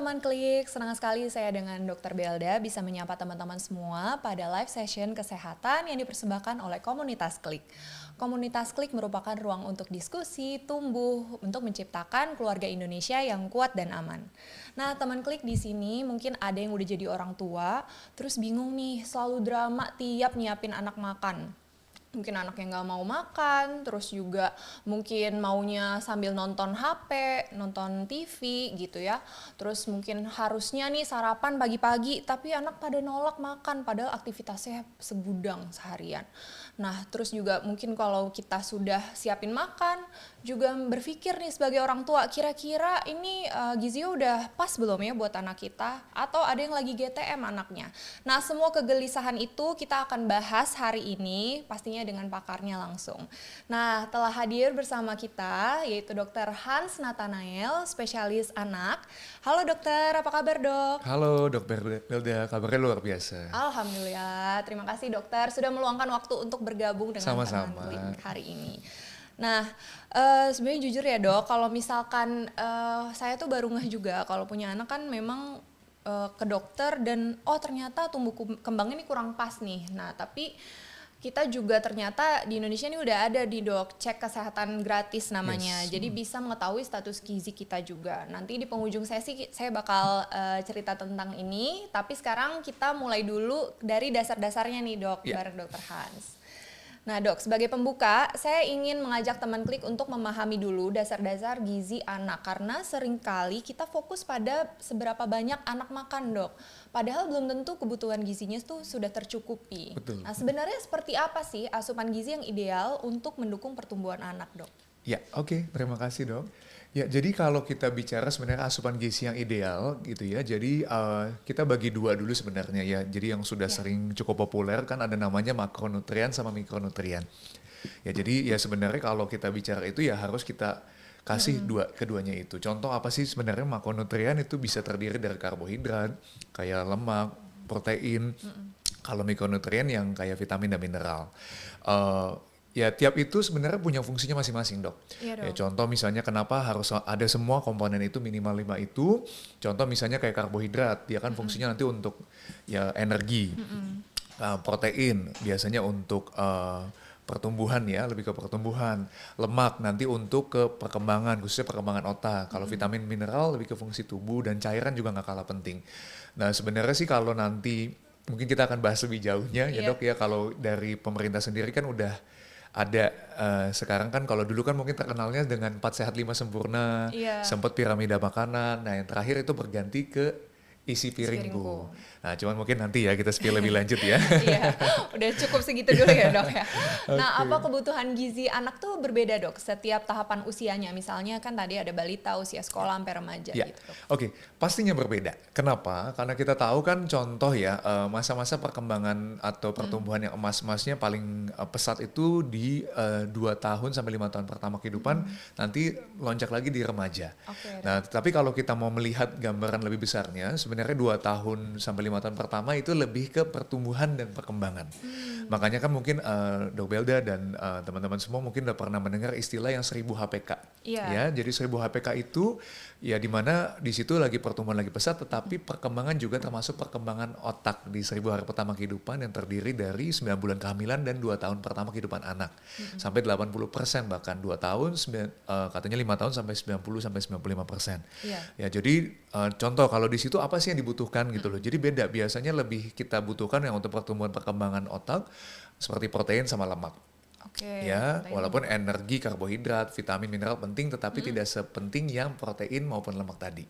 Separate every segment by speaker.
Speaker 1: teman klik, senang sekali saya dengan Dr. Belda bisa menyapa teman-teman semua pada live session kesehatan yang dipersembahkan oleh Komunitas Klik. Komunitas Klik merupakan ruang untuk diskusi, tumbuh, untuk menciptakan keluarga Indonesia yang kuat dan aman. Nah, teman klik di sini mungkin ada yang udah jadi orang tua, terus bingung nih, selalu drama tiap nyiapin anak makan. Mungkin anaknya nggak mau makan, terus juga mungkin maunya sambil nonton HP, nonton TV gitu ya. Terus mungkin harusnya nih sarapan pagi-pagi, tapi anak pada nolak makan, padahal aktivitasnya segudang seharian. Nah, terus juga mungkin kalau kita sudah siapin makan, juga berpikir nih sebagai orang tua, kira-kira ini gizinya udah pas belum ya buat anak kita? Atau ada yang lagi GTM anaknya? Nah, semua kegelisahan itu kita akan bahas hari ini, pastinya dengan pakarnya langsung. Nah, telah hadir bersama kita yaitu Dr. Hans Nathanael, spesialis anak. Halo dokter, apa kabar dok?
Speaker 2: Halo Dr. Belda, kabarnya luar biasa.
Speaker 1: Alhamdulillah, terima kasih dokter sudah meluangkan waktu untuk bergabung dengan teman klik hari ini. Nah, sebenarnya jujur ya dok, kalau misalkan saya tuh baru ngeh juga kalau punya anak kan memang ke dokter dan ternyata tumbuh kembangnya ini kurang pas nih. Nah, tapi kita juga ternyata di Indonesia ini udah ada di dok, cek kesehatan gratis namanya. Yes. Jadi bisa mengetahui status gizi kita juga. Nanti di penghujung sesi saya bakal cerita tentang ini. Tapi sekarang kita mulai dulu dari dasar-dasarnya nih dok, bareng Dr. Hans. Nah dok, sebagai pembuka, saya ingin mengajak teman klik untuk memahami dulu dasar-dasar gizi anak. Karena seringkali kita fokus pada seberapa banyak anak makan dok. Padahal belum tentu kebutuhan gizinya itu sudah tercukupi.
Speaker 2: Betul.
Speaker 1: Nah sebenarnya seperti apa sih asupan gizi yang ideal untuk mendukung pertumbuhan anak dok?
Speaker 2: Ya, oke. Terima kasih dok. Ya, jadi kalau kita bicara sebenarnya asupan gizi yang ideal gitu ya, jadi kita bagi dua dulu sebenarnya ya. Jadi yang sudah sering cukup populer kan ada namanya makronutrien sama mikronutrien. Ya, jadi ya sebenarnya kalau kita bicara itu ya harus kita kasih keduanya itu. Contoh apa sih sebenarnya makronutrien itu bisa terdiri dari karbohidrat, kayak lemak, protein. Kalau mikronutrien yang kayak vitamin dan mineral. Ya tiap itu sebenarnya punya fungsinya masing-masing dok.
Speaker 1: Iya,
Speaker 2: Ya, contoh misalnya kenapa harus ada semua komponen itu minimal 5 itu. Contoh misalnya kayak karbohidrat, dia kan fungsinya nanti untuk ya energi. Protein biasanya untuk pertumbuhan ya, lebih ke pertumbuhan. Lemak nanti untuk ke perkembangan, khususnya perkembangan otak. Kalau vitamin mineral lebih ke fungsi tubuh dan cairan juga nggak kalah penting. Nah sebenarnya sih kalau nanti mungkin kita akan bahas lebih jauhnya ya dok ya, kalau dari pemerintah sendiri kan udah ada sekarang kan kalau dulu kan mungkin terkenalnya dengan 4 sehat 5 sempurna, sempat piramida makanan. Nah yang terakhir itu berganti ke isi piringku. Nah cuman mungkin nanti ya kita spill lebih lanjut ya.
Speaker 1: Iya, udah cukup segitu dulu ya dok ya. Nah apa kebutuhan gizi anak tuh berbeda dok setiap tahapan usianya? Misalnya kan tadi ada balita, usia sekolah, sampai remaja gitu dok.
Speaker 2: Oke, pastinya berbeda. Kenapa? Karena kita tahu kan contoh ya masa-masa perkembangan atau pertumbuhan yang emas-emasnya paling pesat itu di 2 tahun sampai 5 tahun pertama kehidupan, nanti lonjak lagi di remaja. Nah tapi kalau kita mau melihat gambaran lebih besarnya, sebenarnya 2 tahun sampai 5 tahun pertama itu lebih ke pertumbuhan dan perkembangan. Makanya kan mungkin Dok Belda dan teman-teman semua mungkin udah pernah mendengar istilah yang 1000 HPK. Ya, jadi 1000 HPK itu ya di mana di situ lagi pertumbuhan lagi pesat, tetapi perkembangan juga termasuk perkembangan otak di 1000 hari pertama kehidupan yang terdiri dari 9 bulan kehamilan dan 2 tahun pertama kehidupan anak. Sampai 80% bahkan 2 tahun, katanya 5 tahun sampai 90 sampai 95%. Ya jadi contoh kalau di situ apa sih yang dibutuhkan gitu loh. Jadi beda, biasanya lebih kita butuhkan yang untuk pertumbuhan perkembangan otak seperti protein sama lemak. Ya, walaupun energi, karbohidrat, vitamin, mineral penting, tetapi tidak sepenting yang protein maupun lemak tadi.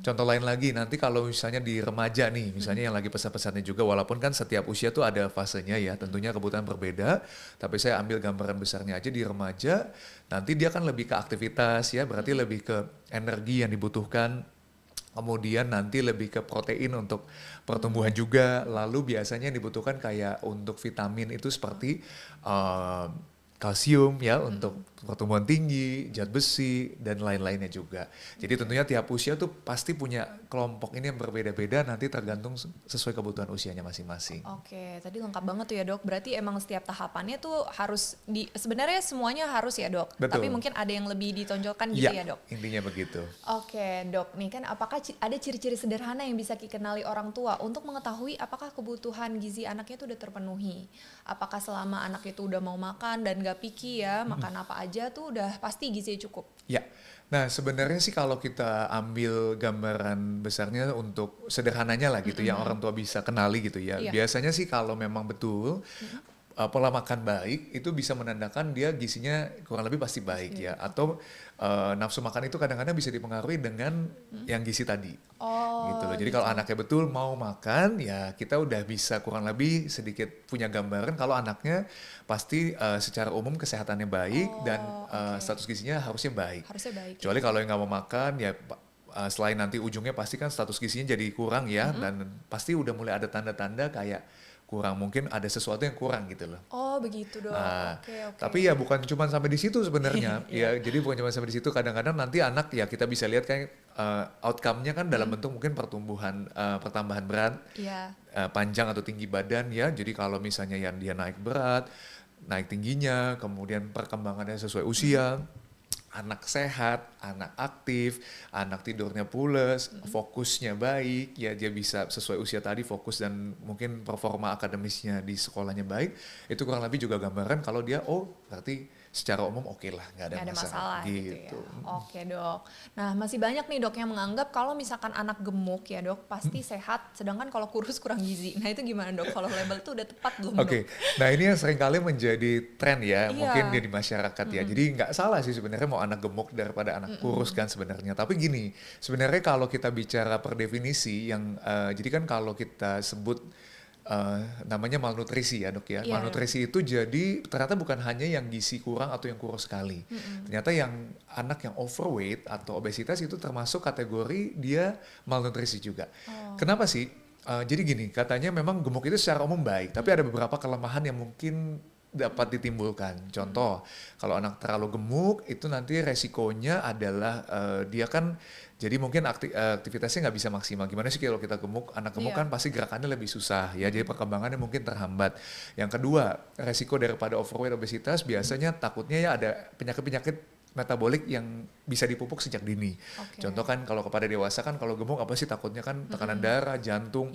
Speaker 2: Contoh lain lagi, nanti kalau misalnya di remaja nih, misalnya yang lagi pesat-pesatnya juga, walaupun kan setiap usia tuh ada fasenya ya, tentunya kebutuhan berbeda, tapi saya ambil gambaran besarnya aja di remaja, nanti dia kan lebih ke aktivitas ya, berarti lebih ke energi yang dibutuhkan. Kemudian nanti lebih ke protein untuk pertumbuhan juga. Lalu biasanya yang dibutuhkan kayak untuk vitamin itu seperti kalsium ya untuk pertumbuhan tinggi, zat besi dan lain-lainnya juga. Jadi tentunya tiap usia tuh pasti punya kelompok ini yang berbeda-beda, nanti tergantung sesuai kebutuhan usianya masing-masing.
Speaker 1: Oke, tadi lengkap banget tuh ya dok. Berarti emang setiap tahapannya tuh harus sebenarnya semuanya harus ya dok.
Speaker 2: Betul.
Speaker 1: Tapi mungkin ada yang lebih ditonjolkan gitu ya dok.
Speaker 2: Intinya begitu.
Speaker 1: Oke dok, nih kan apakah ada ciri-ciri sederhana yang bisa dikenali orang tua untuk mengetahui apakah kebutuhan gizi anaknya itu udah terpenuhi? Apakah selama anak itu udah mau makan dan gak picky ya, makan apa aja tuh udah pasti gizinya cukup?
Speaker 2: Ya, nah sebenarnya sih kalau kita ambil gambaran besarnya untuk sederhananya lah gitu, yang orang tua bisa kenali gitu ya.
Speaker 1: Iya.
Speaker 2: Biasanya sih kalau memang betul pola makan baik itu bisa menandakan dia gizinya kurang lebih pasti baik ya. Atau nafsu makan itu kadang-kadang bisa dipengaruhi dengan yang gizi tadi. Gitu loh. Jadi kalau anaknya betul mau makan ya kita udah bisa kurang lebih sedikit punya gambaran kalau anaknya pasti secara umum kesehatannya baik dan status gizinya harusnya baik.
Speaker 1: Harusnya baik.
Speaker 2: Kecuali kalau yang nggak mau makan ya selain nanti ujungnya pasti kan status gizinya jadi kurang ya dan pasti udah mulai ada tanda-tanda kayak kurang, mungkin ada sesuatu yang kurang gitu loh.
Speaker 1: Oh begitu dok. Oke.
Speaker 2: Tapi ya bukan cuma sampai di situ sebenarnya. Ya jadi bukan cuma sampai di situ. Kadang-kadang nanti anak ya kita bisa lihat kayak outcome-nya kan dalam bentuk mungkin pertambahan berat, panjang atau tinggi badan ya. Jadi kalau misalnya yang dia naik berat, naik tingginya, kemudian perkembangannya sesuai usia. Anak sehat, anak aktif, anak tidurnya pules, fokusnya baik, ya dia bisa sesuai usia tadi fokus dan mungkin performa akademisnya di sekolahnya baik, itu kurang lebih juga gambaran kalau dia berarti secara umum oke lah, nggak ada masalah
Speaker 1: gitu ya. Oke dok. Nah masih banyak nih dok yang menganggap kalau misalkan anak gemuk ya dok pasti sehat, sedangkan kalau kurus kurang gizi. Nah itu gimana dok? Kalau label itu udah tepat belum dok?
Speaker 2: Oke, nah ini yang seringkali menjadi tren ya, mungkin di masyarakat ya. Jadi nggak salah sih sebenarnya mau anak gemuk daripada anak kurus kan sebenarnya. Tapi gini, sebenarnya kalau kita bicara per definisi yang, jadi kan kalau kita sebut namanya malnutrisi ya dok ya. Malnutrisi itu jadi ternyata bukan hanya yang gizi kurang atau yang kurus sekali. Ternyata yang anak yang overweight atau obesitas itu termasuk kategori dia malnutrisi juga. Kenapa sih? Jadi gini, katanya memang gemuk itu secara umum baik, tapi ada beberapa kelemahan yang mungkin dapat ditimbulkan. Contoh, kalau anak terlalu gemuk itu nanti resikonya adalah dia kan jadi mungkin aktivitasnya nggak bisa maksimal. Gimana sih kalau kita gemuk, anak gemuk kan pasti gerakannya lebih susah ya, jadi perkembangannya mungkin terhambat. Yang kedua, resiko daripada overweight obesitas biasanya takutnya ya ada penyakit-penyakit metabolik yang bisa dipupuk sejak dini. Contoh kan kalau kepada dewasa kan kalau gemuk apa sih takutnya kan tekanan darah, jantung,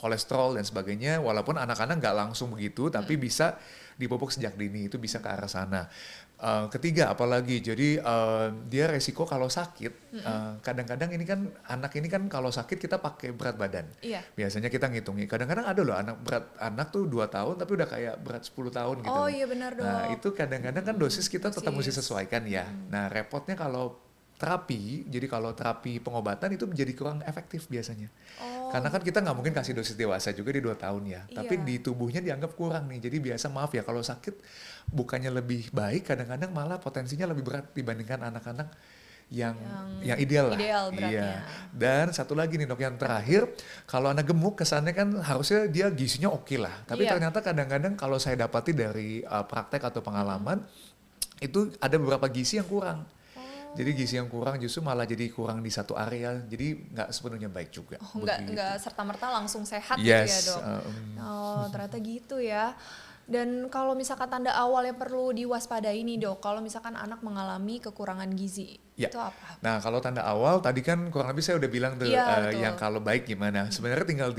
Speaker 2: kolesterol dan sebagainya. Walaupun anak-anak nggak langsung begitu, tapi bisa dipupuk sejak dini, itu bisa ke arah sana. Ketiga apalagi, jadi dia resiko kalau sakit, kadang-kadang ini kan anak ini kan kalau sakit kita pakai berat badan. Biasanya kita ngitungin, kadang-kadang ada loh anak tuh 2 tahun tapi udah kayak berat 10 tahun gitu.
Speaker 1: Oh iya benar dong.
Speaker 2: Nah itu kadang-kadang kan dosis kita tetap mesti sesuaikan ya. Nah repotnya kalau terapi, jadi kalau terapi pengobatan itu menjadi kurang efektif biasanya. Karena kan kita nggak mungkin kasih dosis dewasa juga di 2 tahun ya. Tapi di tubuhnya dianggap kurang nih. Jadi biasa maaf ya kalau sakit bukannya lebih baik, kadang-kadang malah potensinya lebih berat dibandingkan anak-anak yang ideal lah.
Speaker 1: Beratnya.
Speaker 2: Dan satu lagi nih dok, yang terakhir, kalau anak gemuk kesannya kan harusnya dia gizinya oke lah. Tapi ternyata kadang-kadang kalau saya dapati dari praktek atau pengalaman, itu ada beberapa gizi yang kurang. Jadi gizi yang kurang justru malah jadi kurang di satu area, jadi nggak sepenuhnya baik juga.
Speaker 1: Nggak serta-merta langsung sehat gitu ya dok? Ternyata gitu ya. Dan kalau misalkan tanda awal yang perlu diwaspadai nih dok, kalau misalkan anak mengalami kekurangan gizi, itu apa?
Speaker 2: Nah kalau tanda awal tadi kan kurang lebih saya udah bilang tuh yang kalau baik gimana. Sebenarnya tinggal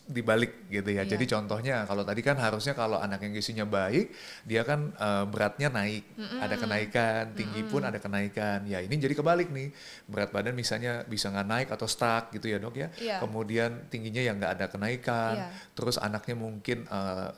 Speaker 2: dibalik gitu ya. Jadi contohnya kalau tadi kan harusnya kalau anak yang gizinya baik, dia kan beratnya naik, ada kenaikan, tinggi pun ada kenaikan. Ya ini jadi kebalik nih, berat badan misalnya bisa nggak naik atau stuck gitu ya dok ya. Kemudian tingginya yang nggak ada kenaikan, terus anaknya mungkin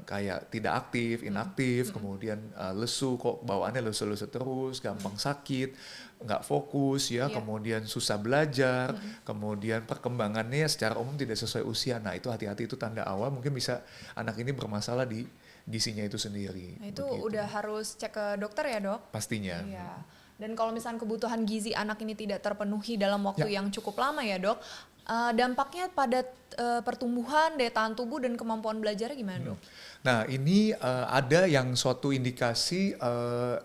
Speaker 2: kayak tidak aktif, inaktif, kemudian lesu, kok bawaannya lesu-lesu terus, gampang sakit, nggak fokus ya, kemudian susah belajar, kemudian perkembangannya secara umum tidak sesuai usia. Nah itu hati-hati, itu tanda awal mungkin bisa anak ini bermasalah di gizinya itu sendiri.
Speaker 1: Nah itu udah harus cek ke dokter ya dok?
Speaker 2: Pastinya.
Speaker 1: Dan kalau misalnya kebutuhan gizi anak ini tidak terpenuhi dalam waktu yang cukup lama ya dok, Dampaknya pada pertumbuhan, daya tahan tubuh dan kemampuan belajarnya gimana, Dok?
Speaker 2: Nah, ini ada yang suatu indikasi,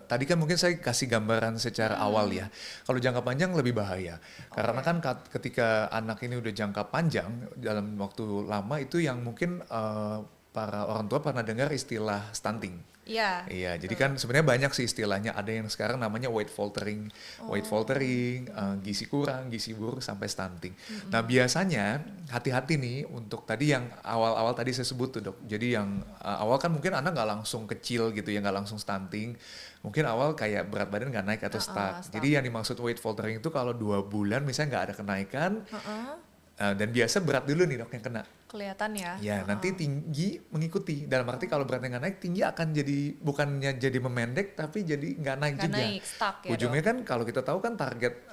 Speaker 2: tadi kan mungkin saya kasih gambaran secara awal ya. Kalau jangka panjang lebih bahaya. Karena kan ketika anak ini udah jangka panjang, dalam waktu lama itu yang mungkin para orang tua pernah dengar istilah stunting.
Speaker 1: Iya.
Speaker 2: Iya, jadi kan sebenarnya banyak sih istilahnya. Ada yang sekarang namanya weight faltering, gizi kurang, gizi buruk sampai stunting. Nah biasanya hati-hati nih untuk tadi yang awal-awal tadi saya sebut tuh dok. Jadi yang awal kan mungkin anak nggak langsung kecil gitu ya, nggak langsung stunting. Mungkin awal kayak berat badan nggak naik atau stuck.
Speaker 1: Stuck.
Speaker 2: Jadi yang dimaksud weight faltering itu kalau 2 bulan misalnya nggak ada kenaikan, dan biasa berat dulu nih dok yang kena.
Speaker 1: Kelihatan ya.
Speaker 2: Ya, nanti tinggi mengikuti. Dalam arti kalau beratnya nggak naik, tinggi akan jadi bukannya jadi memendek, tapi jadi nggak naik
Speaker 1: Nggak
Speaker 2: juga.
Speaker 1: naik, stuck ya,
Speaker 2: Ujungnya kan kalau kita tahu kan target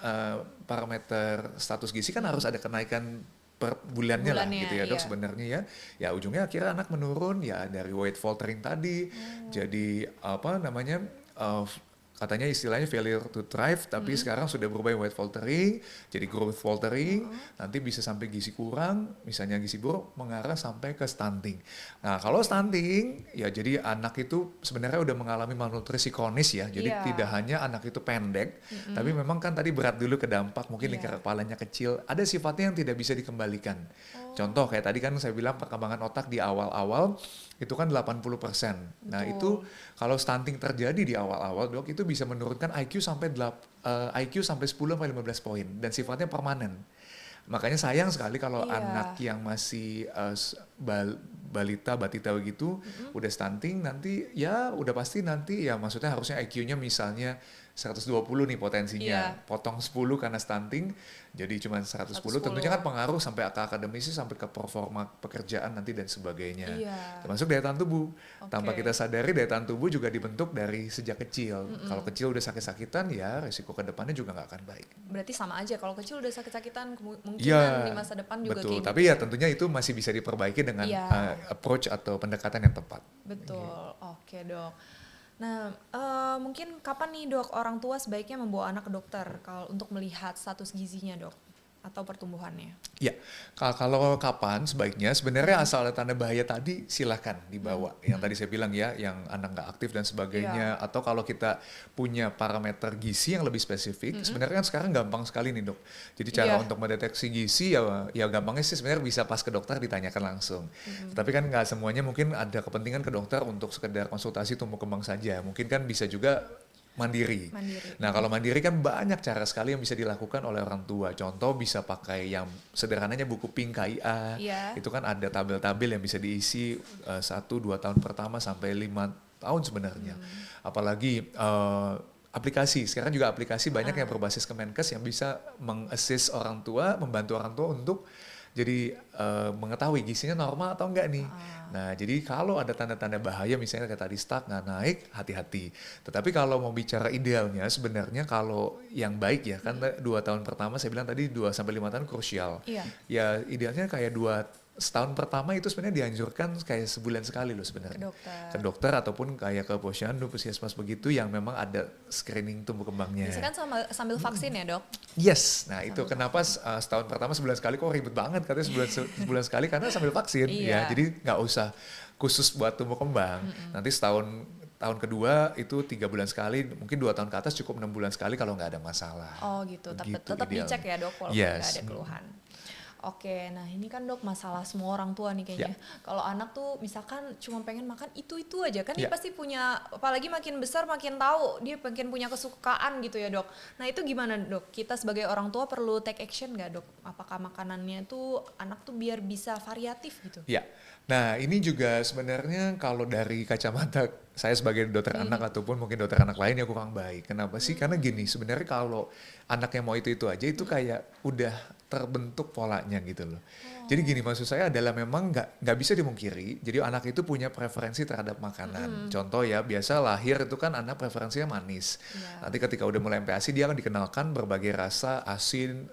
Speaker 2: parameter status gizi kan harus ada kenaikan per bulannya lah
Speaker 1: Bulannya,
Speaker 2: gitu ya dok
Speaker 1: iya.
Speaker 2: sebenarnya ya. Ya ujungnya akhirnya anak menurun ya dari weight faltering tadi, jadi apa namanya katanya istilahnya failure to thrive, tapi sekarang sudah berubah weight faltering, jadi growth faltering, nanti bisa sampai gizi kurang, misalnya gizi buruk mengarah sampai ke stunting. Nah kalau stunting, ya jadi anak itu sebenarnya udah mengalami malnutrisi kronis ya, jadi
Speaker 1: Iya.
Speaker 2: tidak hanya anak itu pendek, tapi memang kan tadi berat dulu ke dampak, mungkin lingkar kepalanya kecil, ada sifatnya yang tidak bisa dikembalikan. Contoh kayak tadi kan saya bilang perkembangan otak di awal-awal itu kan 80%. Nah itu kalau stunting terjadi di awal-awal dok itu bisa menurunkan IQ sampai 10 sampai 15 poin dan sifatnya permanen. Makanya sayang sekali kalau
Speaker 1: Iya.
Speaker 2: anak yang masih balita, batita begitu udah stunting nanti ya udah pasti nanti ya maksudnya harusnya IQ-nya misalnya 120 nih potensinya,
Speaker 1: Iya.
Speaker 2: potong 10 karena stunting jadi cuma 110,
Speaker 1: 110.
Speaker 2: tentunya kan pengaruh sampai ke akademisnya sampai ke performa pekerjaan nanti dan sebagainya.
Speaker 1: Iya.
Speaker 2: Termasuk daya tahan tubuh. Tanpa
Speaker 1: Oke.
Speaker 2: kita sadari daya tahan tubuh juga dibentuk dari sejak kecil. Kalau kecil udah sakit-sakitan ya resiko ke depannya juga nggak akan baik.
Speaker 1: Berarti sama aja kalau kecil udah sakit-sakitan mungkin
Speaker 2: Iya,
Speaker 1: di masa depan juga
Speaker 2: betul.
Speaker 1: kayak
Speaker 2: Tapi
Speaker 1: gitu.
Speaker 2: ya tentunya itu masih bisa diperbaiki dengan
Speaker 1: Iya.
Speaker 2: approach atau pendekatan yang tepat.
Speaker 1: Betul. Oke, Dok. Nah, mungkin kapan nih, Dok, orang tua sebaiknya membawa anak ke dokter kalau untuk melihat status gizinya, Dok, atau pertumbuhannya?
Speaker 2: Ya, kalau kapan sebaiknya sebenarnya asal ada tanda bahaya tadi silahkan dibawa. Yang tadi saya bilang ya, yang anak nggak aktif dan sebagainya. Atau kalau kita punya parameter gizi yang lebih spesifik, sebenarnya kan sekarang gampang sekali nih dok. Jadi cara
Speaker 1: Iya.
Speaker 2: untuk mendeteksi gizi ya gampangnya sih sebenarnya bisa pas ke dokter ditanyakan langsung. Tapi kan nggak semuanya mungkin ada kepentingan ke dokter untuk sekedar konsultasi tumbuh kembang saja. Mungkin kan bisa juga mandiri. Nah kalau mandiri kan banyak cara sekali yang bisa dilakukan oleh orang tua. Contoh bisa pakai yang sederhananya buku Pink KIA.
Speaker 1: Iya.
Speaker 2: Itu kan ada tabel-tabel yang bisa diisi 1-2 tahun pertama sampai 5 tahun sebenarnya. Apalagi aplikasi. Sekarang juga aplikasi banyak yang berbasis Kemenkes yang bisa mengassist orang tua, membantu orang tua untuk jadi mengetahui gizinya normal atau enggak nih. Nah, jadi kalau ada tanda-tanda bahaya misalnya kayak tadi stuck nggak naik, hati-hati. Tetapi kalau mau bicara idealnya sebenarnya kalau yang baik ya kan 2 tahun pertama saya bilang tadi 2 sampai 5 tahun krusial.
Speaker 1: Iya.
Speaker 2: Ya idealnya kayak 2 setahun pertama itu sebenarnya dianjurkan kayak sebulan sekali loh sebenarnya. Ke dokter ataupun kayak ke posyandu, puskesmas begitu yang memang ada screening tumbuh kembangnya.
Speaker 1: Biasanya kan sambil vaksin ya, Dok?
Speaker 2: Yes, nah itu kenapa setahun pertama sebulan sekali kok ribet banget katanya sebulan sekali karena sambil vaksin ya,
Speaker 1: Iya.
Speaker 2: jadi nggak usah khusus buat tumbuh kembang. Nanti tahun kedua itu 3 bulan sekali, mungkin 2 tahun ke atas cukup 6 bulan sekali kalau nggak ada masalah.
Speaker 1: Oh gitu,
Speaker 2: Begitu
Speaker 1: tetap
Speaker 2: idealnya.
Speaker 1: dicek ya, Dok, walaupun
Speaker 2: Yes.
Speaker 1: nggak ada keluhan. Oke, nah ini kan, Dok, masalah semua orang tua nih kayaknya. Kalau anak tuh misalkan cuma pengen makan itu aja kan dia
Speaker 2: Ya.
Speaker 1: pasti punya, apalagi makin besar makin tahu dia pengen punya kesukaan gitu ya, Dok. Nah itu gimana, Dok? Kita sebagai orang tua perlu take action nggak, Dok? Apakah makanannya tuh anak tuh biar bisa variatif gitu?
Speaker 2: Ya, nah ini juga sebenarnya kalau dari kacamata saya sebagai dokter anak ataupun mungkin dokter anak lain ya kurang baik. Kenapa sih? Karena gini, sebenarnya kalau anak yang mau itu aja itu kayak udah terbentuk polanya gitu loh. Jadi gini maksud saya adalah memang nggak bisa dimungkiri. Jadi anak itu punya preferensi terhadap makanan. Contoh ya biasa lahir itu kan anak preferensinya manis.
Speaker 1: Iya.
Speaker 2: Nanti ketika udah mulai MPASI dia akan dikenalkan berbagai rasa asin,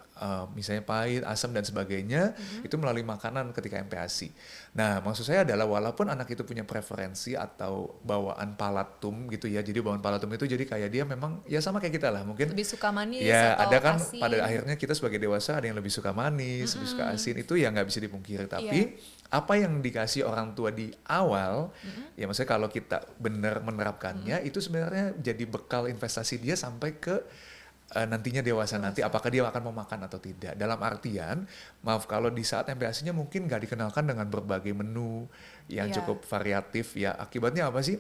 Speaker 2: misalnya pahit, asam dan sebagainya, itu melalui makanan ketika MPASI. Nah, maksud saya adalah walaupun anak itu punya preferensi atau bawaan palatum gitu ya, jadi bawaan palatum itu jadi kayak dia memang ya sama kayak kita lah, mungkin
Speaker 1: Lebih suka manis
Speaker 2: ya
Speaker 1: atau
Speaker 2: ada kan pada
Speaker 1: asin.
Speaker 2: akhirnya kita sebagai dewasa ada yang lebih suka manis, lebih suka asin, itu ya nggak bisa dipungkiri.
Speaker 1: Iya.
Speaker 2: Tapi apa yang dikasih orang tua di awal, ya maksudnya kalau kita benar menerapkannya, itu sebenarnya jadi bekal investasi dia sampai ke nantinya dewasa nanti, apakah dia akan mau makan atau tidak. Dalam artian, maaf kalau di saat MPASI-nya mungkin nggak dikenalkan dengan berbagai menu yang
Speaker 1: Iya.
Speaker 2: cukup variatif, ya akibatnya apa sih?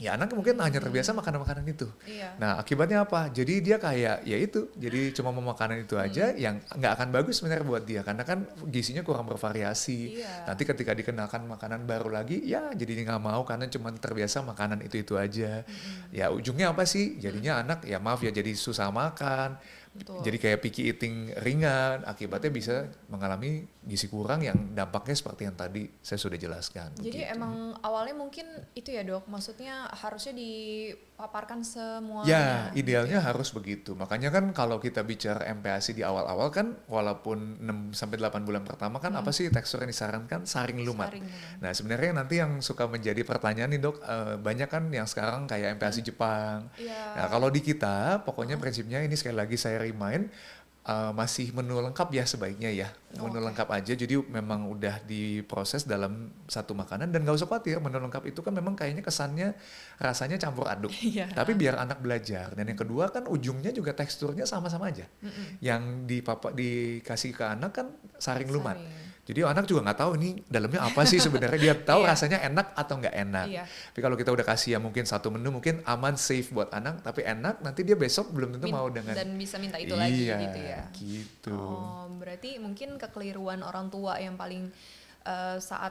Speaker 2: Ya anak mungkin hanya terbiasa makan makanan itu.
Speaker 1: Iya.
Speaker 2: Nah akibatnya apa? Jadi dia kayak ya itu, jadi cuma mau makanan itu aja yang nggak akan bagus sebenarnya buat dia karena kan gizinya kurang bervariasi.
Speaker 1: Iya.
Speaker 2: Nanti ketika dikenalkan makanan baru lagi, ya jadi dia nggak mau karena cuma terbiasa makanan itu aja. Ya ujungnya apa sih? Jadinya anak ya maaf ya jadi susah makan.
Speaker 1: Betul.
Speaker 2: Jadi kayak picky eating ringan, akibatnya bisa mengalami gizi kurang yang dampaknya seperti yang tadi saya sudah jelaskan.
Speaker 1: Jadi
Speaker 2: begitu.
Speaker 1: emang awalnya mungkin itu ya dok, maksudnya harusnya dipaparkan semuanya.
Speaker 2: Ya, idealnya harus begitu. Makanya kan kalau kita bicara MPASI di awal-awal kan walaupun 6 sampai 8 bulan pertama kan apa sih tekstur yang disarankan? Saring lumat.
Speaker 1: Saring lumat.
Speaker 2: Nah, sebenarnya nanti yang suka menjadi pertanyaan nih dok, banyak kan yang sekarang kayak MPASI Jepang.
Speaker 1: Iya.
Speaker 2: Nah, kalau di kita pokoknya prinsipnya ini sekali lagi saya remind, masih menu lengkap ya sebaiknya ya. Menu
Speaker 1: Oke.
Speaker 2: lengkap aja, jadi memang udah diproses dalam satu makanan dan gak usah khawatir, menu lengkap itu kan memang kayaknya kesannya rasanya campur aduk.
Speaker 1: Iya.
Speaker 2: Tapi biar anak belajar. Dan yang kedua kan ujungnya juga teksturnya sama-sama aja. Yang dikasih ke anak kan saring lumat.
Speaker 1: Saring.
Speaker 2: Jadi anak juga nggak tahu ini dalamnya apa sih sebenarnya. Dia tahu
Speaker 1: Iya.
Speaker 2: rasanya enak atau nggak enak.
Speaker 1: Iya.
Speaker 2: Tapi kalau kita udah kasih ya mungkin satu menu mungkin aman, safe buat anak, tapi enak, nanti dia besok belum tentu mau dengan
Speaker 1: Dan bisa minta itu lagi
Speaker 2: iya,
Speaker 1: gitu ya.
Speaker 2: gitu.
Speaker 1: Oh, berarti mungkin kekeliruan orang tua yang paling saat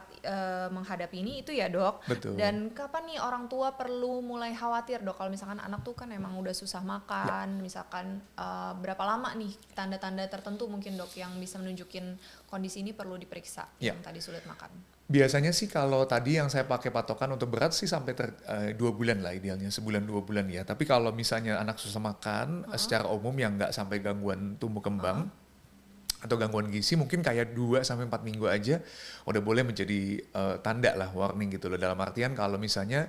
Speaker 1: menghadapi ini itu ya dok.
Speaker 2: Betul.
Speaker 1: Dan kapan nih orang tua perlu mulai khawatir dok kalau misalkan anak tuh kan emang udah susah makan, misalkan berapa lama nih tanda-tanda tertentu mungkin dok yang bisa menunjukin kondisi ini perlu diperiksa
Speaker 2: Ya.
Speaker 1: yang tadi sulit makan.
Speaker 2: Biasanya sih kalau tadi yang saya pakai patokan untuk berat sih sampai 2 bulan lah idealnya, sebulan 2 bulan ya. Tapi kalau misalnya anak susah makan secara umum yang nggak sampai gangguan tumbuh kembang atau gangguan gizi mungkin kayak 2 sampai 4 minggu aja udah boleh menjadi tanda lah, warning gitu loh. Dalam artian kalau misalnya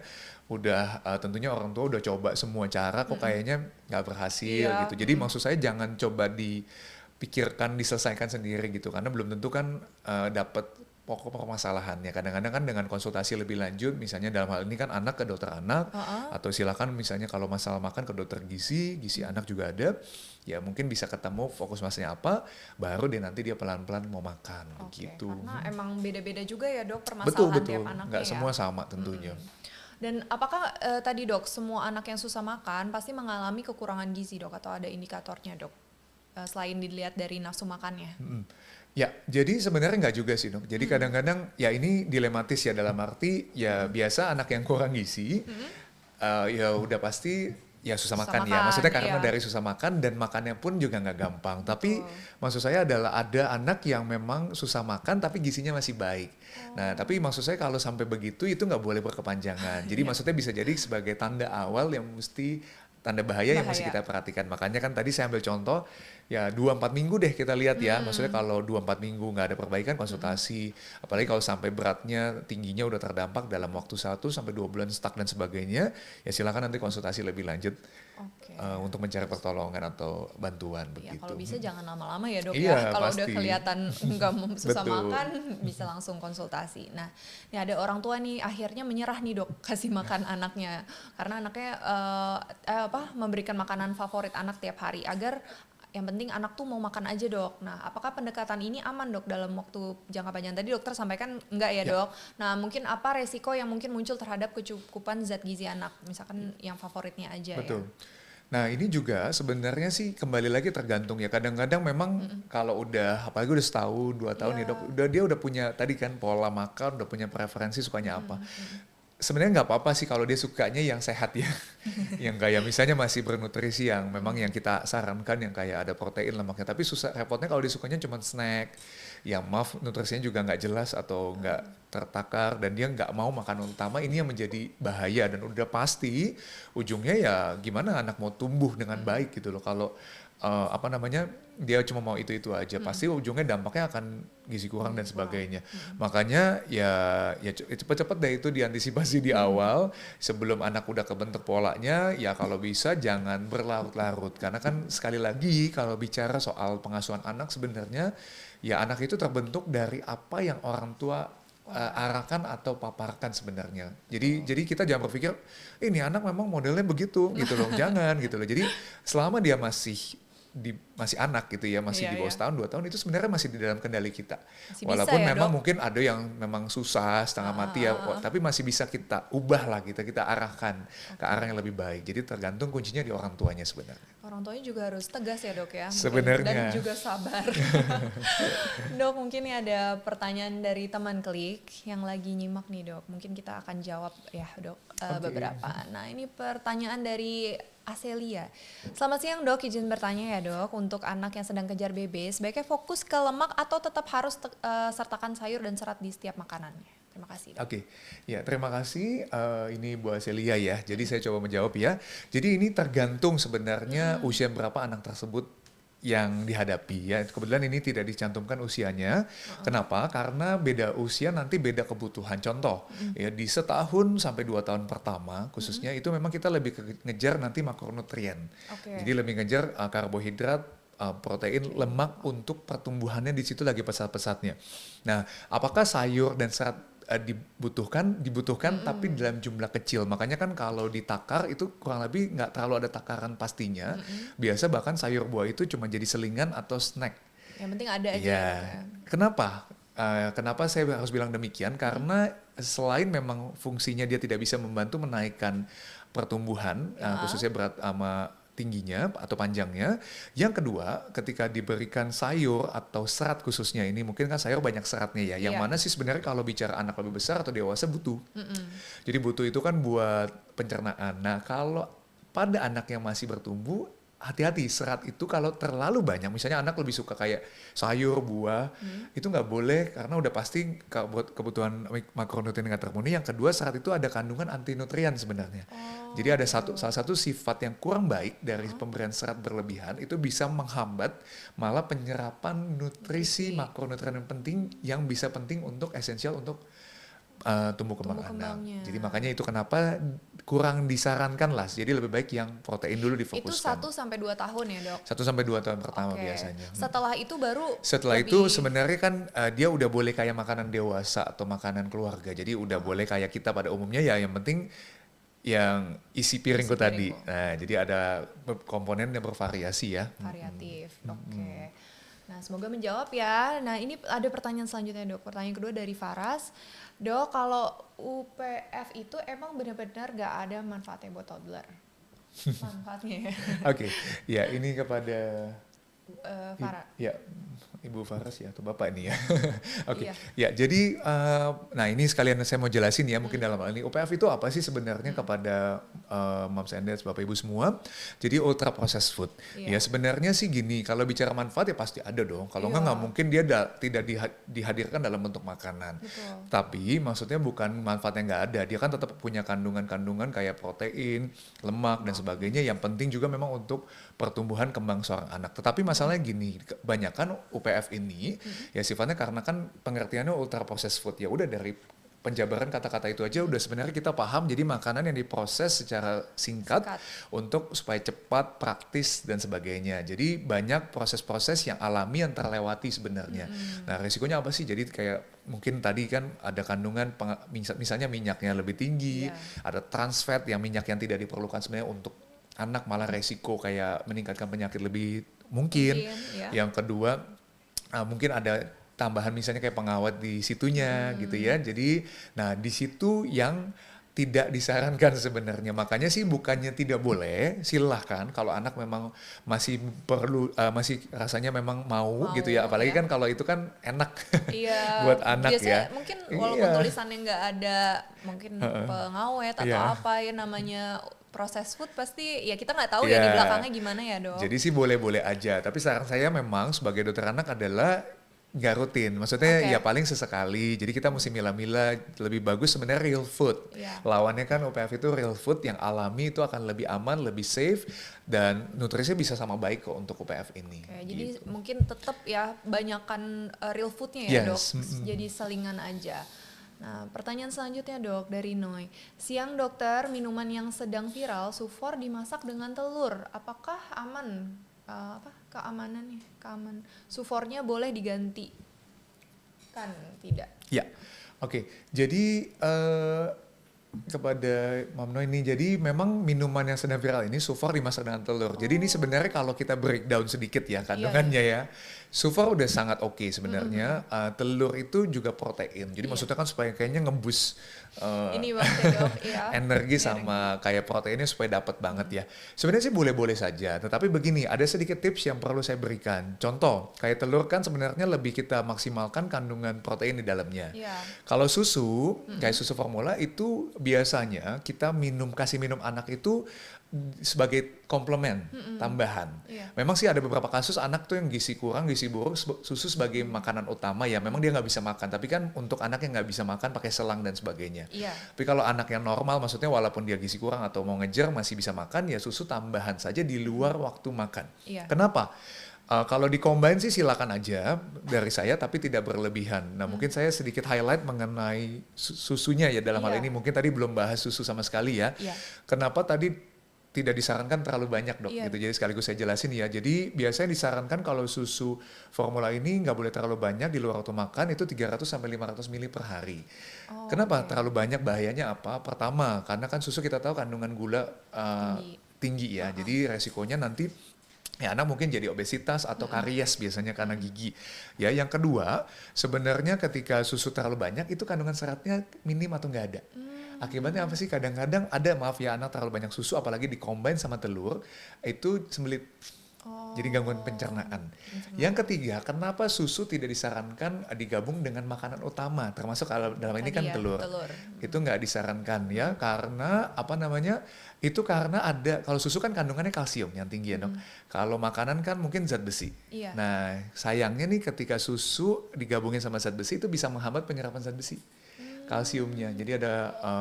Speaker 2: udah tentunya orang tua udah coba semua cara kok kayaknya nggak berhasil
Speaker 1: Iya.
Speaker 2: gitu. Jadi maksud saya jangan coba dipikirkan, diselesaikan sendiri gitu karena belum tentu kan dapat pokok permasalahannya. Kadang-kadang kan dengan konsultasi lebih lanjut, misalnya dalam hal ini kan anak ke dokter anak, atau silakan misalnya kalau masalah makan ke dokter gizi anak juga ada, ya mungkin bisa ketemu fokus masalahnya apa, baru deh nanti dia pelan-pelan mau makan
Speaker 1: Oke,
Speaker 2: gitu.
Speaker 1: karena emang beda-beda juga ya dok
Speaker 2: Betul,
Speaker 1: permasalahan tiap
Speaker 2: betul.
Speaker 1: anaknya
Speaker 2: Nggak
Speaker 1: ya.
Speaker 2: semua sama tentunya.
Speaker 1: Dan apakah tadi dok semua anak yang susah makan pasti mengalami kekurangan gizi dok atau ada indikatornya dok? Selain dilihat dari nafsu makannya.
Speaker 2: Ya, jadi sebenarnya nggak juga sih dok. Jadi kadang-kadang ya ini dilematis ya dalam arti ya biasa anak yang kurang gizi ya udah pasti ya susah
Speaker 1: Susah
Speaker 2: makan ya.
Speaker 1: makan,
Speaker 2: Maksudnya karena
Speaker 1: iya.
Speaker 2: dari susah makan dan makannya pun juga nggak gampang. Tapi maksud saya adalah ada anak yang memang susah makan tapi gizinya masih baik. Nah, tapi maksud saya kalau sampai begitu itu nggak boleh berkepanjangan. Jadi maksudnya bisa jadi sebagai tanda awal yang mesti tanda bahaya yang mesti kita perhatikan. Makanya kan tadi saya ambil contoh ya 2-4 minggu deh kita lihat ya. Maksudnya kalau 2-4 minggu nggak ada perbaikan konsultasi. Apalagi kalau sampai beratnya tingginya udah terdampak dalam waktu 1-2 bulan stuck dan sebagainya, ya silakan nanti konsultasi lebih lanjut
Speaker 1: Oke.
Speaker 2: untuk mencari pertolongan atau bantuan
Speaker 1: Ya,
Speaker 2: begitu.
Speaker 1: kalau bisa jangan lama-lama ya dok
Speaker 2: Iya,
Speaker 1: ya. Kalau udah
Speaker 2: pasti.
Speaker 1: kelihatan nggak susah
Speaker 2: Betul.
Speaker 1: makan, bisa langsung konsultasi. Nah, ini ada orang tua nih akhirnya menyerah nih dok kasih makan anaknya karena anaknya memberikan makanan favorit anak tiap hari agar yang penting anak tuh mau makan aja dok. Nah, apakah pendekatan ini aman dok dalam waktu jangka panjang? Tadi dokter sampaikan enggak ya dok. Nah, mungkin apa resiko yang mungkin muncul terhadap kecukupan zat gizi anak? Misalkan yang favoritnya aja
Speaker 2: Betul.
Speaker 1: ya.
Speaker 2: Nah ini juga sebenarnya sih kembali lagi tergantung ya. Kadang-kadang memang kalau udah apalagi udah setahun 2 tahun ya dok, dia udah punya tadi kan pola makan, udah punya preferensi sukanya apa. Sebenarnya nggak apa-apa sih kalau dia sukanya yang sehat ya, yang kayak misalnya masih bernutrisi yang memang yang kita sarankan yang kayak ada protein lemaknya. Tapi susah repotnya kalau dia sukanya cuma snack, yang maaf nutrisinya juga nggak jelas atau nggak tertakar dan dia nggak mau makanan utama, ini yang menjadi bahaya dan udah pasti ujungnya ya gimana anak mau tumbuh dengan baik gitu loh kalau apa namanya, dia cuma mau itu aja, pasti ujungnya dampaknya akan gizi kurang dan
Speaker 1: Kurang.
Speaker 2: sebagainya. Makanya ya cepet-cepet deh itu diantisipasi di awal sebelum anak udah kebentuk polanya. Ya kalau bisa jangan berlarut-larut, karena kan sekali lagi kalau bicara soal pengasuhan anak sebenarnya ya anak itu terbentuk dari apa yang orang tua arahkan atau paparkan sebenarnya. Jadi kita jangan berpikir ini anak memang modelnya begitu gitu loh, jangan gitu loh. Jadi selama dia masih anak gitu ya, masih di bawah setahun 2 tahun, itu sebenarnya masih di dalam kendali kita.
Speaker 1: Masih bisa
Speaker 2: Walaupun
Speaker 1: ya,
Speaker 2: memang
Speaker 1: Dok?
Speaker 2: mungkin ada yang memang susah setengah mati ya, tapi masih bisa kita ubah lah, kita arahkan ke arah yang lebih baik. Jadi tergantung kuncinya di orang tuanya sebenarnya.
Speaker 1: Orang tuanya juga harus tegas ya, Dok, ya, mungkin.
Speaker 2: Sebenarnya.
Speaker 1: Dan juga sabar. Dok, mungkin nih ada pertanyaan dari teman klik yang lagi nyimak nih, Dok. Mungkin kita akan jawab ya, Dok, beberapa. Nah, ini pertanyaan dari Aselia. Selamat siang, Dok, izin bertanya ya, Dok. Untuk anak yang sedang kejar BB, sebaiknya fokus ke lemak atau tetap harus sertakan sayur dan serat di setiap makanannya? Terima kasih, Dok.
Speaker 2: Oke, ya terima kasih. Ini Bu Aselia ya. Jadi saya coba menjawab ya. Jadi ini tergantung sebenarnya usia berapa anak tersebut yang dihadapi ya. Kebetulan ini tidak dicantumkan usianya. Kenapa? Karena beda usia nanti beda kebutuhan. Contoh ya, di 1 tahun sampai 2 tahun pertama khususnya itu memang kita lebih ngejar nanti makronutrien.
Speaker 1: Oke.
Speaker 2: Jadi lebih ngejar karbohidrat, protein, lemak untuk pertumbuhannya di situ lagi pesat-pesatnya. Nah, apakah sayur dan serat dibutuhkan tapi dalam jumlah kecil. Makanya kan kalau ditakar itu kurang lebih nggak terlalu ada takaran pastinya. Biasa bahkan sayur buah itu cuma jadi selingan atau snack.
Speaker 1: Yang penting ada aja
Speaker 2: Ya,
Speaker 1: ya, Dok, ya.
Speaker 2: kenapa saya harus bilang demikian? Karena selain memang fungsinya dia tidak bisa membantu menaikkan pertumbuhan, khususnya berat sama tingginya atau panjangnya. Yang kedua, ketika diberikan sayur atau serat khususnya ini, mungkin kan sayur banyak seratnya ya. Yang
Speaker 1: Iya.
Speaker 2: mana sih sebenarnya kalau bicara anak lebih besar atau dewasa butuh. Jadi butuh itu kan buat pencernaan. Nah, kalau pada anak yang masih bertumbuh, hati-hati, serat itu kalau terlalu banyak, misalnya anak lebih suka kayak sayur, buah, itu nggak boleh karena udah pasti buat kebutuhan makronutrien nggak terpenuhi. Yang kedua, serat itu ada kandungan antinutrien sebenarnya. Jadi ada salah satu sifat yang kurang baik dari pemberian serat berlebihan itu bisa menghambat malah penyerapan nutrisi makronutrien yang penting yang bisa penting untuk esensial untuk tumbuh kembang anak.
Speaker 1: kembangnya.
Speaker 2: Jadi makanya itu kenapa kurang disarankan lah. Jadi lebih baik yang protein dulu
Speaker 1: Itu
Speaker 2: difokuskan.
Speaker 1: 1-2 tahun ya, Dok?
Speaker 2: 1 sampai 2 tahun pertama
Speaker 1: Oke.
Speaker 2: biasanya.
Speaker 1: Setelah itu baru
Speaker 2: Setelah
Speaker 1: lebih-
Speaker 2: itu sebenarnya kan dia udah boleh kayak makanan dewasa atau makanan keluarga. Jadi udah boleh kayak kita pada umumnya ya, yang penting yang isi piringku
Speaker 1: Isi
Speaker 2: tadi.
Speaker 1: piringku.
Speaker 2: Nah, jadi ada komponen yang bervariasi ya.
Speaker 1: variatif. Oke. Nah, semoga menjawab ya. Nah, ini ada pertanyaan selanjutnya, Dok. Pertanyaan kedua dari Faras. Dok, kalau UPF itu emang benar-benar nggak ada manfaatnya buat toddler? Manfaatnya ya.
Speaker 2: Oke, ya ini kepada
Speaker 1: Farah.
Speaker 2: ya Ibu Faras ya atau Bapak ini ya. Oke.
Speaker 1: Iya.
Speaker 2: Ya, jadi nah ini sekalian saya mau jelasin ya mungkin dalam hal ini UPF itu apa sih sebenarnya kepada moms and dads, Bapak Ibu semua. Jadi ultra processed food.
Speaker 1: Iya.
Speaker 2: Ya sebenarnya sih gini, kalau bicara manfaat ya pasti ada dong. Kalau nggak mungkin dia tidak dihadirkan dalam bentuk makanan.
Speaker 1: Betul.
Speaker 2: Tapi maksudnya bukan manfaatnya nggak ada, dia kan tetap punya kandungan-kandungan kayak protein, lemak dan sebagainya yang penting juga memang untuk pertumbuhan kembang seorang anak. Tetapi masalahnya gini, kebanyakan UPF ini ya sifatnya karena kan pengertiannya ultra processed food. Ya udah dari penjabaran kata-kata itu aja udah sebenarnya kita paham. Jadi makanan yang diproses secara singkat untuk supaya cepat, praktis dan sebagainya. Jadi banyak proses-proses yang alami yang terlewati sebenarnya. Nah, resikonya apa sih? Jadi kayak mungkin tadi kan ada kandungan misalnya minyaknya lebih tinggi, ada trans fat yang minyak yang tidak diperlukan sebenarnya untuk anak, malah resiko kayak meningkatkan penyakit lebih mungkin.
Speaker 1: ya.
Speaker 2: Yang kedua mungkin ada tambahan misalnya kayak pengawet di situnya gitu ya. Jadi nah di situ yang tidak disarankan sebenarnya. Makanya sih bukannya tidak boleh, silahkan kalau anak memang masih perlu masih rasanya memang mau gitu ya. Apalagi kan kalau itu kan enak
Speaker 1: Iya,
Speaker 2: buat anak
Speaker 1: biasanya
Speaker 2: ya.
Speaker 1: mungkin walaupun
Speaker 2: Iya.
Speaker 1: tulisannya nggak ada mungkin pengawet atau
Speaker 2: Iya.
Speaker 1: apa ya namanya proses food, pasti ya kita nggak tahu ya di belakangnya gimana ya, Dok.
Speaker 2: Jadi sih boleh-boleh aja. Tapi saran saya memang sebagai dokter anak adalah nggak rutin, maksudnya
Speaker 1: Oke.
Speaker 2: ya paling sesekali. Jadi kita mesti milah-milah. Lebih bagus sebenarnya real food.
Speaker 1: Iya.
Speaker 2: Lawannya kan OPF itu real food yang alami, itu akan lebih aman, lebih safe, dan nutrisinya bisa sama baik kok untuk OPF ini.
Speaker 1: Oke, jadi
Speaker 2: Gitu.
Speaker 1: mungkin tetap ya banyakan real foodnya ya dok,
Speaker 2: Yes.
Speaker 1: jadi selingan aja. Nah pertanyaan selanjutnya dok dari Noy. Siang dokter, minuman yang sedang viral Sufor dimasak dengan telur, apakah aman? Keamanannya? Sufornya boleh diganti? Kan tidak.
Speaker 2: Ya, oke. Jadi kepada Mam No ini, jadi memang minuman yang sedang viral ini Sufor dimasak dengan telur. Jadi ini sebenarnya kalau kita breakdown sedikit ya kandungannya ya, Sufor udah sangat oke sebenarnya. Telur itu juga protein. Jadi maksudnya kan supaya kayaknya ngebus
Speaker 1: Ini banget ya dok, ya.
Speaker 2: energi sama kayak proteinnya supaya dapat banget ya. Sebenarnya sih boleh-boleh saja, tetapi begini, ada sedikit tips yang perlu saya berikan. Contoh, kayak telur kan sebenarnya lebih kita maksimalkan kandungan protein di dalamnya.
Speaker 1: Iya.
Speaker 2: Kalau susu, kayak susu formula itu biasanya kita kasih minum anak itu sebagai komplement, tambahan.
Speaker 1: Iya.
Speaker 2: Memang sih ada beberapa kasus anak tuh yang gizi kurang, gizi buruk, susu sebagai makanan utama ya. Memang dia nggak bisa makan, tapi kan untuk anak yang nggak bisa makan pakai selang dan sebagainya.
Speaker 1: Iya.
Speaker 2: Tapi kalau anak yang normal, maksudnya walaupun dia gizi kurang atau mau ngejar masih bisa makan, ya susu tambahan saja di luar waktu makan.
Speaker 1: Iya.
Speaker 2: Kenapa? Kalau di-combine sih silakan aja dari saya, tapi tidak berlebihan. Nah mungkin saya sedikit highlight mengenai susunya ya dalam hal
Speaker 1: Iya.
Speaker 2: ini. Mungkin tadi belum bahas susu sama sekali ya.
Speaker 1: Iya.
Speaker 2: Kenapa tadi tidak disarankan terlalu banyak dok
Speaker 1: Iya.
Speaker 2: gitu. Jadi sekaligus saya jelasin ya. Jadi biasanya disarankan kalau susu formula ini nggak boleh terlalu banyak di luar waktu makan, itu 300 sampai 500 ml per hari. Kenapa
Speaker 1: Oke.
Speaker 2: terlalu banyak? Bahayanya apa? Pertama, karena kan susu kita tahu kandungan gula tinggi ya. Jadi resikonya nanti ya anak mungkin jadi obesitas atau karies biasanya karena gigi. Ya, yang kedua, sebenarnya ketika susu terlalu banyak itu kandungan seratnya minim atau nggak ada. Akibatnya apa sih? Kadang-kadang ada, maaf ya, anak terlalu banyak susu apalagi dikombin sama telur, itu sembelit. Jadi gangguan pencernaan. Yang ketiga, kenapa susu tidak disarankan digabung dengan makanan utama, termasuk kalau dalam ini
Speaker 1: Tadi
Speaker 2: kan
Speaker 1: ya,
Speaker 2: telur.
Speaker 1: telur.
Speaker 2: Itu nggak disarankan ya, karena apa namanya? Itu karena ada, kalau susu kan kandungannya kalsium yang tinggi ya dok. Kalau makanan kan mungkin zat besi.
Speaker 1: Iya.
Speaker 2: Nah sayangnya nih ketika susu digabungin sama zat besi itu bisa menghambat penyerapan zat besi. Kalsiumnya, jadi ada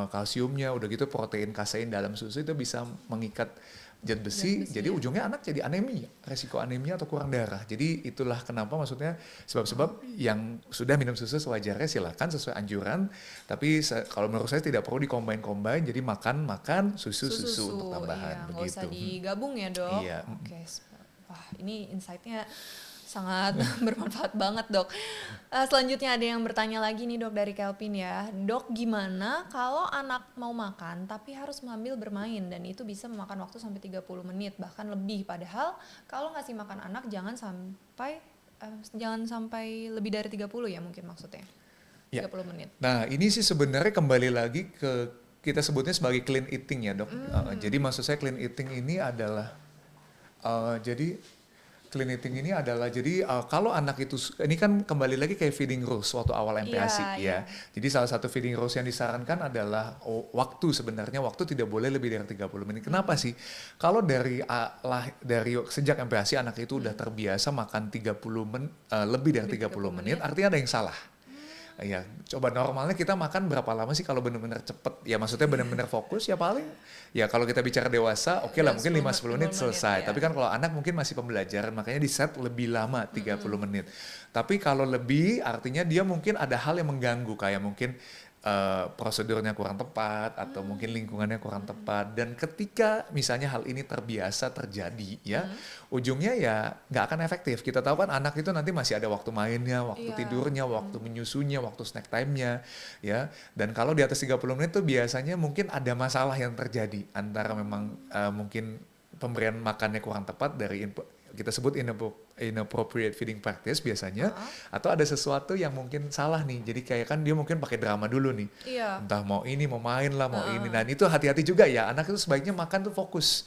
Speaker 2: kalsiumnya, udah gitu protein kasein dalam susu itu bisa mengikat zat besi, jadi ujungnya anak jadi anemia, resiko anemia atau kurang darah. Jadi itulah kenapa, maksudnya sebab-sebab yang sudah minum susu sewajarnya silakan sesuai anjuran, tapi kalau menurut saya tidak perlu dikombin-kombin, jadi makan susu untuk tambahan,
Speaker 1: Iya, nggak
Speaker 2: begitu.
Speaker 1: usah digabung ya dok.
Speaker 2: Iya.
Speaker 1: Oke, wah ini insight-nya sangat bermanfaat banget dok. Selanjutnya ada yang bertanya lagi nih dok dari Kelvin ya. Dok gimana kalau anak mau makan tapi harus mengambil bermain dan itu bisa memakan waktu sampai 30 menit bahkan lebih. Padahal kalau ngasih makan anak jangan sampai lebih dari 30 ya mungkin maksudnya. 30 menit.
Speaker 2: Nah ini sih sebenarnya kembali lagi ke kita sebutnya sebagai clean eating ya dok. Jadi maksud saya clean eating ini adalah clean eating ini adalah kalau anak itu, ini kan kembali lagi kayak feeding rules waktu awal MPASI ya. Jadi salah satu feeding rules yang disarankan adalah waktu, sebenarnya waktu tidak boleh lebih dari 30 menit. Kenapa sih? Kalau dari sejak MPASI anak itu udah terbiasa makan lebih dari 30 menit, artinya ada yang salah. Ya, coba normalnya kita makan berapa lama sih kalau benar-benar cepet? Ya maksudnya benar-benar fokus ya paling, ya kalau kita bicara dewasa, oke lah mungkin 5-10 menit selesai.
Speaker 1: Ya.
Speaker 2: Tapi kan kalau anak mungkin masih pembelajaran, makanya di set lebih lama, 30 menit. Tapi kalau lebih, artinya dia mungkin ada hal yang mengganggu, kayak mungkin prosedurnya kurang tepat atau mungkin lingkungannya kurang tepat, dan ketika misalnya hal ini terbiasa terjadi ya ujungnya ya nggak akan efektif. Kita tahu kan anak itu nanti masih ada waktu mainnya, waktu tidurnya, waktu menyusunya, waktu snack time-nya ya, dan kalau di atas 30 menit tuh biasanya mungkin ada masalah yang terjadi antara memang mungkin pemberian makannya kurang tepat dari kita sebut inappropriate feeding practice biasanya, atau ada sesuatu yang mungkin salah nih. Jadi kayak kan dia mungkin pakai drama dulu nih.
Speaker 1: Iya.
Speaker 2: Entah mau ini, mau main lah, mau ini. Dan itu hati-hati juga ya, anak itu sebaiknya makan tuh fokus.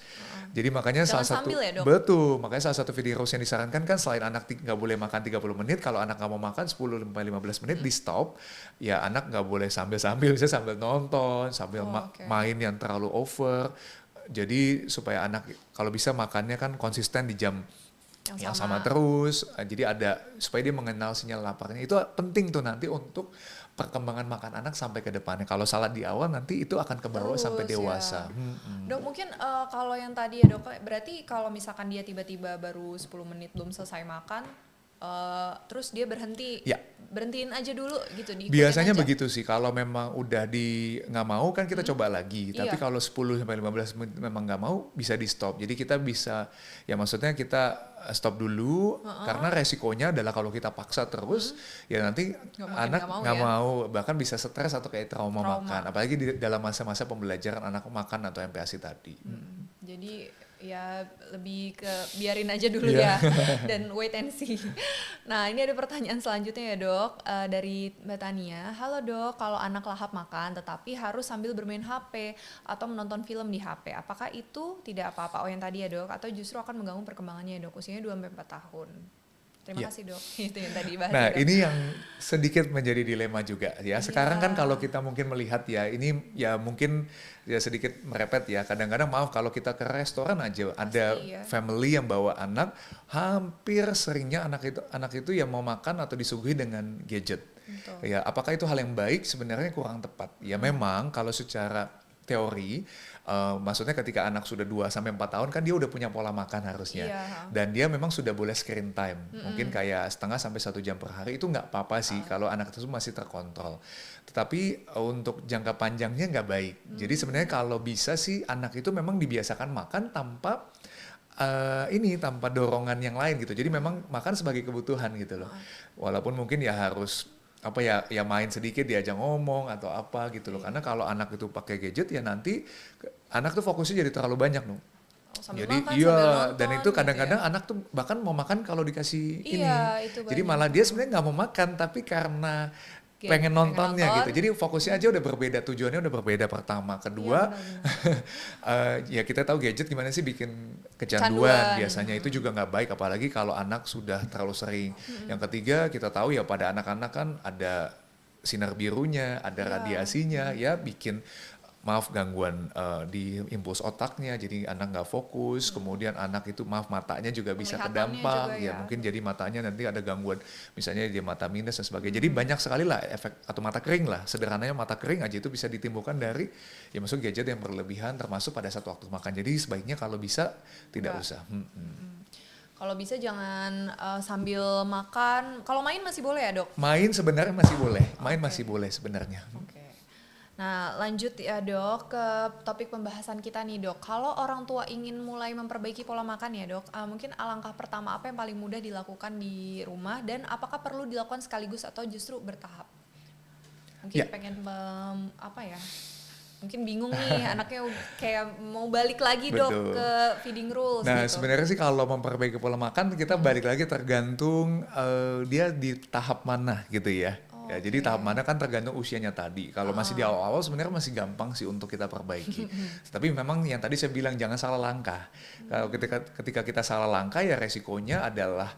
Speaker 2: Jadi makanya
Speaker 1: Jangan
Speaker 2: salah satu,
Speaker 1: sambil ya, Dok?
Speaker 2: betul, makanya salah satu feeding rules yang disarankan kan selain anak nggak boleh makan 30 menit, kalau anak nggak mau makan 10-15 menit di stop, ya anak nggak boleh sambil-sambil, bisa sambil nonton, sambil main yang terlalu over. Jadi supaya anak kalau bisa makannya kan konsisten di jam yang sama terus, jadi ada supaya dia mengenal sinyal laparnya. Itu penting tuh nanti untuk perkembangan makan anak sampai ke depannya. Kalau salah di awal nanti itu akan ke bawah sampai
Speaker 1: Terus
Speaker 2: dewasa.
Speaker 1: ya. Dok, mungkin kalau yang tadi ya dok, berarti kalau misalkan dia tiba-tiba baru 10 menit belum selesai makan, terus dia
Speaker 2: Ya,
Speaker 1: berhentiin aja dulu gitu, diikutin
Speaker 2: biasanya
Speaker 1: aja.
Speaker 2: begitu sih. Kalau memang udah nggak mau kan kita coba lagi. Tapi
Speaker 1: Iya.
Speaker 2: kalau 10 sampai 15 menit memang nggak mau, bisa di stop. Jadi kita bisa, ya maksudnya kita stop dulu karena resikonya adalah kalau kita paksa terus ya nanti
Speaker 1: Makin
Speaker 2: anak
Speaker 1: nggak mau
Speaker 2: nggak
Speaker 1: ya.
Speaker 2: mau, bahkan bisa stres atau kayak trauma
Speaker 1: Trauma.
Speaker 2: makan. Apalagi dalam masa-masa pembelajaran anak makan atau MPASI tadi.
Speaker 1: Jadi ya lebih ke biarin aja dulu
Speaker 2: Iya.
Speaker 1: ya dan wait and see. Nah ini ada pertanyaan selanjutnya ya dok, dari Mbak Tania. Halo dok, kalau anak lahap makan tetapi harus sambil bermain HP atau menonton film di HP, apakah itu tidak apa-apa? Oh yang tadi ya dok, atau justru akan mengganggu perkembangannya ya dok, usianya 2-4 tahun. Terima
Speaker 2: Iya.
Speaker 1: kasih dok, itu yang tadi bahas
Speaker 2: Nah,
Speaker 1: ya, dok.
Speaker 2: ini yang sedikit menjadi dilema juga ya. Sekarang kan kalau kita mungkin melihat ya, ini ya mungkin ya sedikit merepet ya. Kadang-kadang maaf kalau kita ke restoran aja ada
Speaker 1: ya.
Speaker 2: family yang bawa anak, hampir seringnya anak itu ya mau makan atau disuguhi dengan gadget.
Speaker 1: Betul.
Speaker 2: Ya, apakah itu hal yang baik? Sebenarnya kurang tepat. Ya memang kalau secara teori, maksudnya ketika anak sudah 2-4 tahun kan dia udah punya pola makan harusnya.
Speaker 1: Iya.
Speaker 2: Dan dia memang sudah boleh screen time. Mungkin kayak setengah sampai 1 jam per hari itu nggak apa-apa sih kalau anak tersebut masih terkontrol. Tetapi untuk jangka panjangnya nggak baik. Jadi sebenarnya kalau bisa sih anak itu memang dibiasakan makan tanpa tanpa dorongan yang lain gitu. Jadi memang makan sebagai kebutuhan gitu loh. Walaupun mungkin ya harus ya main sedikit diajak ngomong atau apa gitu loh. Karena kalau anak itu pakai gadget ya nanti anak tuh fokusnya jadi terlalu banyak dong.
Speaker 1: Sambil
Speaker 2: Jadi
Speaker 1: makan,
Speaker 2: iya,
Speaker 1: sambil nonton,
Speaker 2: dan itu
Speaker 1: gitu
Speaker 2: kadang-kadang
Speaker 1: ya.
Speaker 2: anak tuh bahkan mau makan kalau dikasih ini.
Speaker 1: Iya, itu
Speaker 2: Jadi
Speaker 1: banyak.
Speaker 2: malah dia sebenarnya nggak mau makan tapi karena
Speaker 1: Pengen
Speaker 2: pengen nontonnya
Speaker 1: nonton.
Speaker 2: gitu. Jadi fokusnya aja udah berbeda, tujuannya udah berbeda pertama. Kedua, ya kita tahu gadget gimana sih bikin kecanduan.
Speaker 1: Canduan.
Speaker 2: Biasanya itu juga nggak baik apalagi kalau anak sudah terlalu sering. Yang ketiga, kita tahu ya pada anak-anak kan ada sinar birunya, ada radiasinya, ya bikin gangguan di impuls otaknya, jadi anak nggak fokus, kemudian anak itu matanya juga bisa
Speaker 1: Penglihatannya
Speaker 2: terdampak,
Speaker 1: juga
Speaker 2: ya
Speaker 1: ya.
Speaker 2: mungkin jadi matanya nanti ada gangguan, misalnya dia mata minus dan sebagainya. Jadi banyak sekali lah efek, atau mata kering lah, sederhananya mata kering aja itu bisa ditimbulkan dari ya masuk gadget yang berlebihan, termasuk pada saat waktu makan. Jadi sebaiknya kalau bisa tidak usah.
Speaker 1: Kalau bisa jangan sambil makan. Kalau main masih boleh ya dok?
Speaker 2: Main sebenarnya masih boleh, masih boleh sebenarnya.
Speaker 1: Oke. Nah lanjut ya dok ke topik pembahasan kita nih dok. Kalau orang tua ingin mulai memperbaiki pola makan ya dok, mungkin alangkah pertama apa yang paling mudah dilakukan di rumah dan apakah perlu dilakukan sekaligus atau justru bertahap? Mungkin
Speaker 2: Ya.
Speaker 1: pengen mungkin bingung nih anaknya kayak mau balik lagi dok
Speaker 2: Betul.
Speaker 1: ke feeding rules
Speaker 2: Nah,
Speaker 1: gitu.
Speaker 2: sebenarnya sih kalau memperbaiki pola makan kita balik lagi tergantung dia di tahap mana gitu ya. Ya, jadi tahap mana kan tergantung usianya tadi. Kalau masih di awal-awal sebenarnya masih gampang sih untuk kita perbaiki. Tapi memang yang tadi saya bilang jangan salah langkah. Kalau ketika kita salah langkah ya resikonya adalah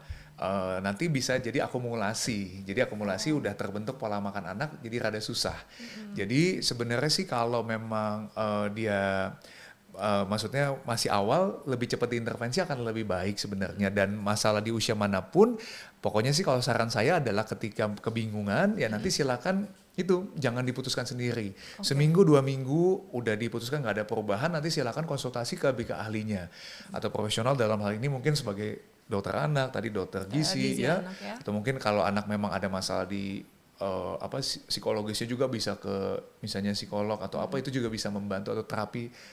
Speaker 2: nanti bisa jadi akumulasi. Jadi akumulasi udah terbentuk pola makan anak jadi rada susah. Jadi sebenarnya sih kalau memang dia maksudnya masih awal, lebih cepat diintervensi akan lebih baik sebenarnya. Dan masalah di usia manapun, pokoknya sih kalau saran saya adalah ketika kebingungan ya nanti silakan itu jangan diputuskan sendiri. Seminggu 2 minggu udah diputuskan nggak ada perubahan, nanti silakan konsultasi ke BK ahlinya atau profesional dalam hal ini mungkin sebagai dokter anak, tadi dokter gizi ya.
Speaker 1: anak ya.
Speaker 2: Atau mungkin kalau anak memang ada masalah di psikologisnya juga bisa ke misalnya psikolog atau apa, itu juga bisa membantu, atau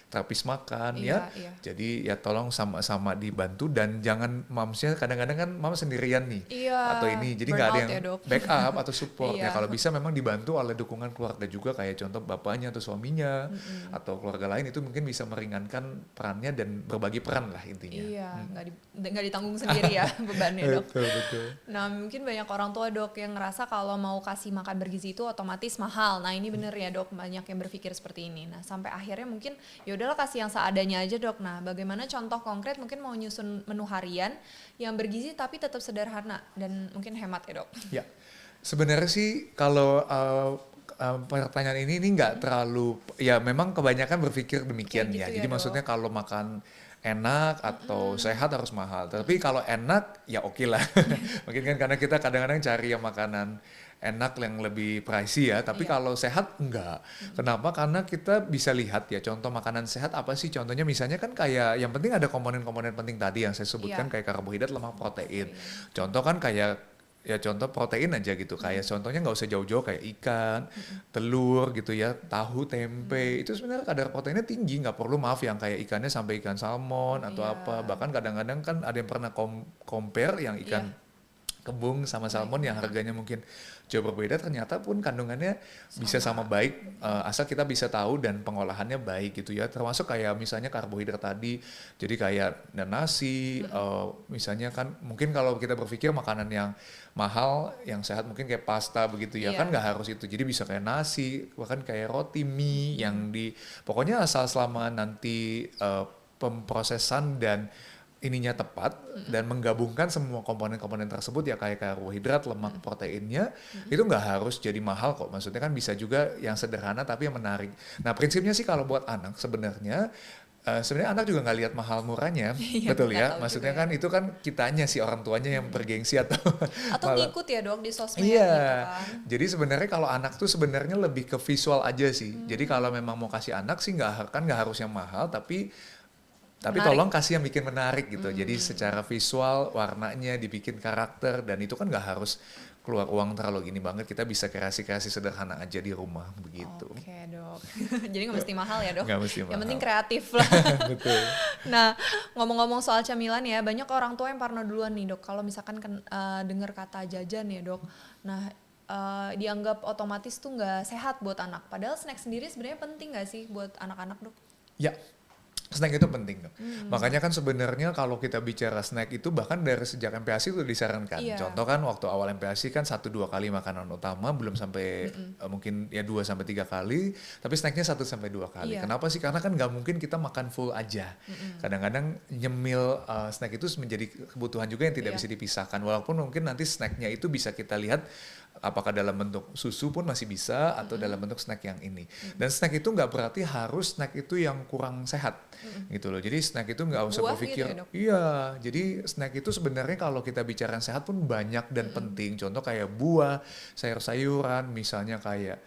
Speaker 2: terapis makan ya.
Speaker 1: Iya.
Speaker 2: Jadi ya tolong sama-sama dibantu dan jangan mamsnya kadang-kadang kan mama sendirian nih
Speaker 1: Iya,
Speaker 2: atau ini jadi nggak ada
Speaker 1: burnout
Speaker 2: yang
Speaker 1: ya, Dok.
Speaker 2: backup atau support.
Speaker 1: Iya.
Speaker 2: Ya kalau bisa memang dibantu oleh dukungan keluarga juga, kayak contoh bapaknya atau suaminya atau keluarga lain, itu mungkin bisa meringankan perannya dan berbagi peran lah intinya.
Speaker 1: Iya, nggak ditanggung sendiri ya bebannya dok.
Speaker 2: Betul.
Speaker 1: Nah mungkin banyak orang tua dok yang ngerasa kalau mau kasih makan bergizi itu otomatis mahal. Nah ini bener ya dok, banyak yang berpikir seperti ini. Nah sampai akhirnya mungkin ya udahlah kasih yang seadanya aja dok. Nah bagaimana contoh konkret mungkin mau nyusun menu harian yang bergizi tapi tetap sederhana dan mungkin hemat ya dok.
Speaker 2: Ya, sebenarnya sih kalau pertanyaan ini nggak terlalu, ya memang kebanyakan berpikir demikian
Speaker 1: Kayak
Speaker 2: ya.
Speaker 1: gitu
Speaker 2: Jadi
Speaker 1: ya,
Speaker 2: maksudnya kalau makan enak atau sehat harus mahal. Tapi kalau enak ya oke lah. Mungkin kan karena kita kadang-kadang cari yang makanan enak yang lebih pricey ya, tapi
Speaker 1: Iya.
Speaker 2: kalau sehat enggak. Kenapa? Karena kita bisa lihat ya contoh makanan sehat apa sih, contohnya misalnya kan kayak yang penting ada komponen-komponen penting tadi yang saya sebutkan
Speaker 1: Iya.
Speaker 2: kayak karbohidrat, lemak, protein.
Speaker 1: Protein.
Speaker 2: Contoh kan kayak ya contoh protein aja gitu, kayak contohnya nggak usah jauh-jauh kayak ikan, telur gitu ya, tahu, tempe, itu sebenarnya kadar proteinnya tinggi, nggak perlu maaf yang kayak ikannya sampai ikan salmon atau
Speaker 1: Iya.
Speaker 2: apa, bahkan kadang-kadang kan ada yang pernah compare yang
Speaker 1: Iya.
Speaker 2: ikan kembung sama
Speaker 1: Baik.
Speaker 2: salmon yang harganya mungkin jauh berbeda, ternyata pun kandungannya bisa sama baik, asal kita bisa tahu dan pengolahannya baik gitu ya, termasuk kayak misalnya karbohidrat tadi, jadi kayak nasi, misalnya kan mungkin kalau kita berpikir makanan yang mahal yang sehat mungkin kayak pasta begitu ya, kan
Speaker 1: Iya.
Speaker 2: nggak harus itu, jadi bisa kayak nasi, bahkan kayak roti, mie yang di pokoknya asal selama nanti pemprosesan dan ininya tepat dan menggabungkan semua komponen-komponen tersebut ya kayak karbohidrat, lemak, proteinnya itu nggak harus jadi mahal kok. Maksudnya kan bisa juga yang sederhana tapi yang menarik. Nah prinsipnya sih kalau buat anak sebenarnya sebenarnya anak juga nggak lihat mahal murahnya,
Speaker 1: Iya,
Speaker 2: betul
Speaker 1: nggak
Speaker 2: ya.
Speaker 1: tahu
Speaker 2: Maksudnya
Speaker 1: juga
Speaker 2: kan
Speaker 1: ya.
Speaker 2: itu kan kitanya si orang tuanya yang bergengsi atau
Speaker 1: Atau
Speaker 2: malah
Speaker 1: ngikut ya dok di sosmed gitu
Speaker 2: iya,
Speaker 1: kan.
Speaker 2: jadi sebenarnya kalau anak tuh sebenarnya lebih ke visual aja sih. Jadi kalau memang mau kasih anak sih nggak harus yang mahal, tapi
Speaker 1: Menarik.
Speaker 2: tolong kasih yang bikin menarik gitu. Jadi secara visual, warnanya dibikin karakter, dan itu kan nggak harus keluar uang terlalu gini banget. Kita bisa kreasi-kreasi sederhana aja di rumah begitu.
Speaker 1: Oke dok. Jadi nggak mesti mahal ya dok.
Speaker 2: Nggak mesti
Speaker 1: Yang penting
Speaker 2: mahal.
Speaker 1: kreatif lah.
Speaker 2: Betul.
Speaker 1: Nah, ngomong-ngomong soal camilan ya, banyak orang tua yang parno duluan nih dok. Kalau misalkan dengar kata jajan ya dok, nah dianggap otomatis tuh nggak sehat buat anak. Padahal snack sendiri sebenarnya penting nggak sih buat anak-anak dok?
Speaker 2: Ya, snack itu penting. Makanya kan sebenarnya kalau kita bicara snack itu bahkan dari sejak MPASI itu disarankan.
Speaker 1: Iya.
Speaker 2: Contoh kan waktu awal MPASI kan 1-2 kali makanan utama, belum sampai mungkin ya 2-3 kali, tapi snacknya 1-2 kali.
Speaker 1: Iya.
Speaker 2: Kenapa sih? Karena kan nggak mungkin kita makan full aja. Kadang-kadang nyemil snack itu menjadi kebutuhan juga yang tidak
Speaker 1: Iya.
Speaker 2: bisa dipisahkan. Walaupun mungkin nanti snacknya itu bisa kita lihat apakah dalam bentuk susu pun masih bisa atau dalam bentuk snack yang ini. Dan snack itu nggak berarti harus snack itu yang kurang sehat gitu loh. Jadi snack itu nggak usah
Speaker 1: Buah
Speaker 2: berpikir
Speaker 1: gitu ya, Dok?
Speaker 2: iya. Jadi snack itu sebenarnya kalau kita bicara sehat pun banyak dan penting. Contoh kayak buah, sayur-sayuran, misalnya kayak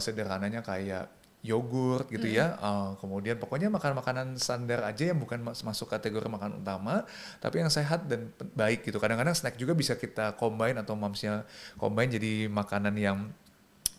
Speaker 2: sederhananya kayak yogurt gitu ya. Kemudian pokoknya makanan-makanan standar aja yang bukan masuk kategori makanan utama, tapi yang sehat dan baik gitu. Kadang-kadang snack juga bisa kita combine atau momsnya combine jadi makanan yang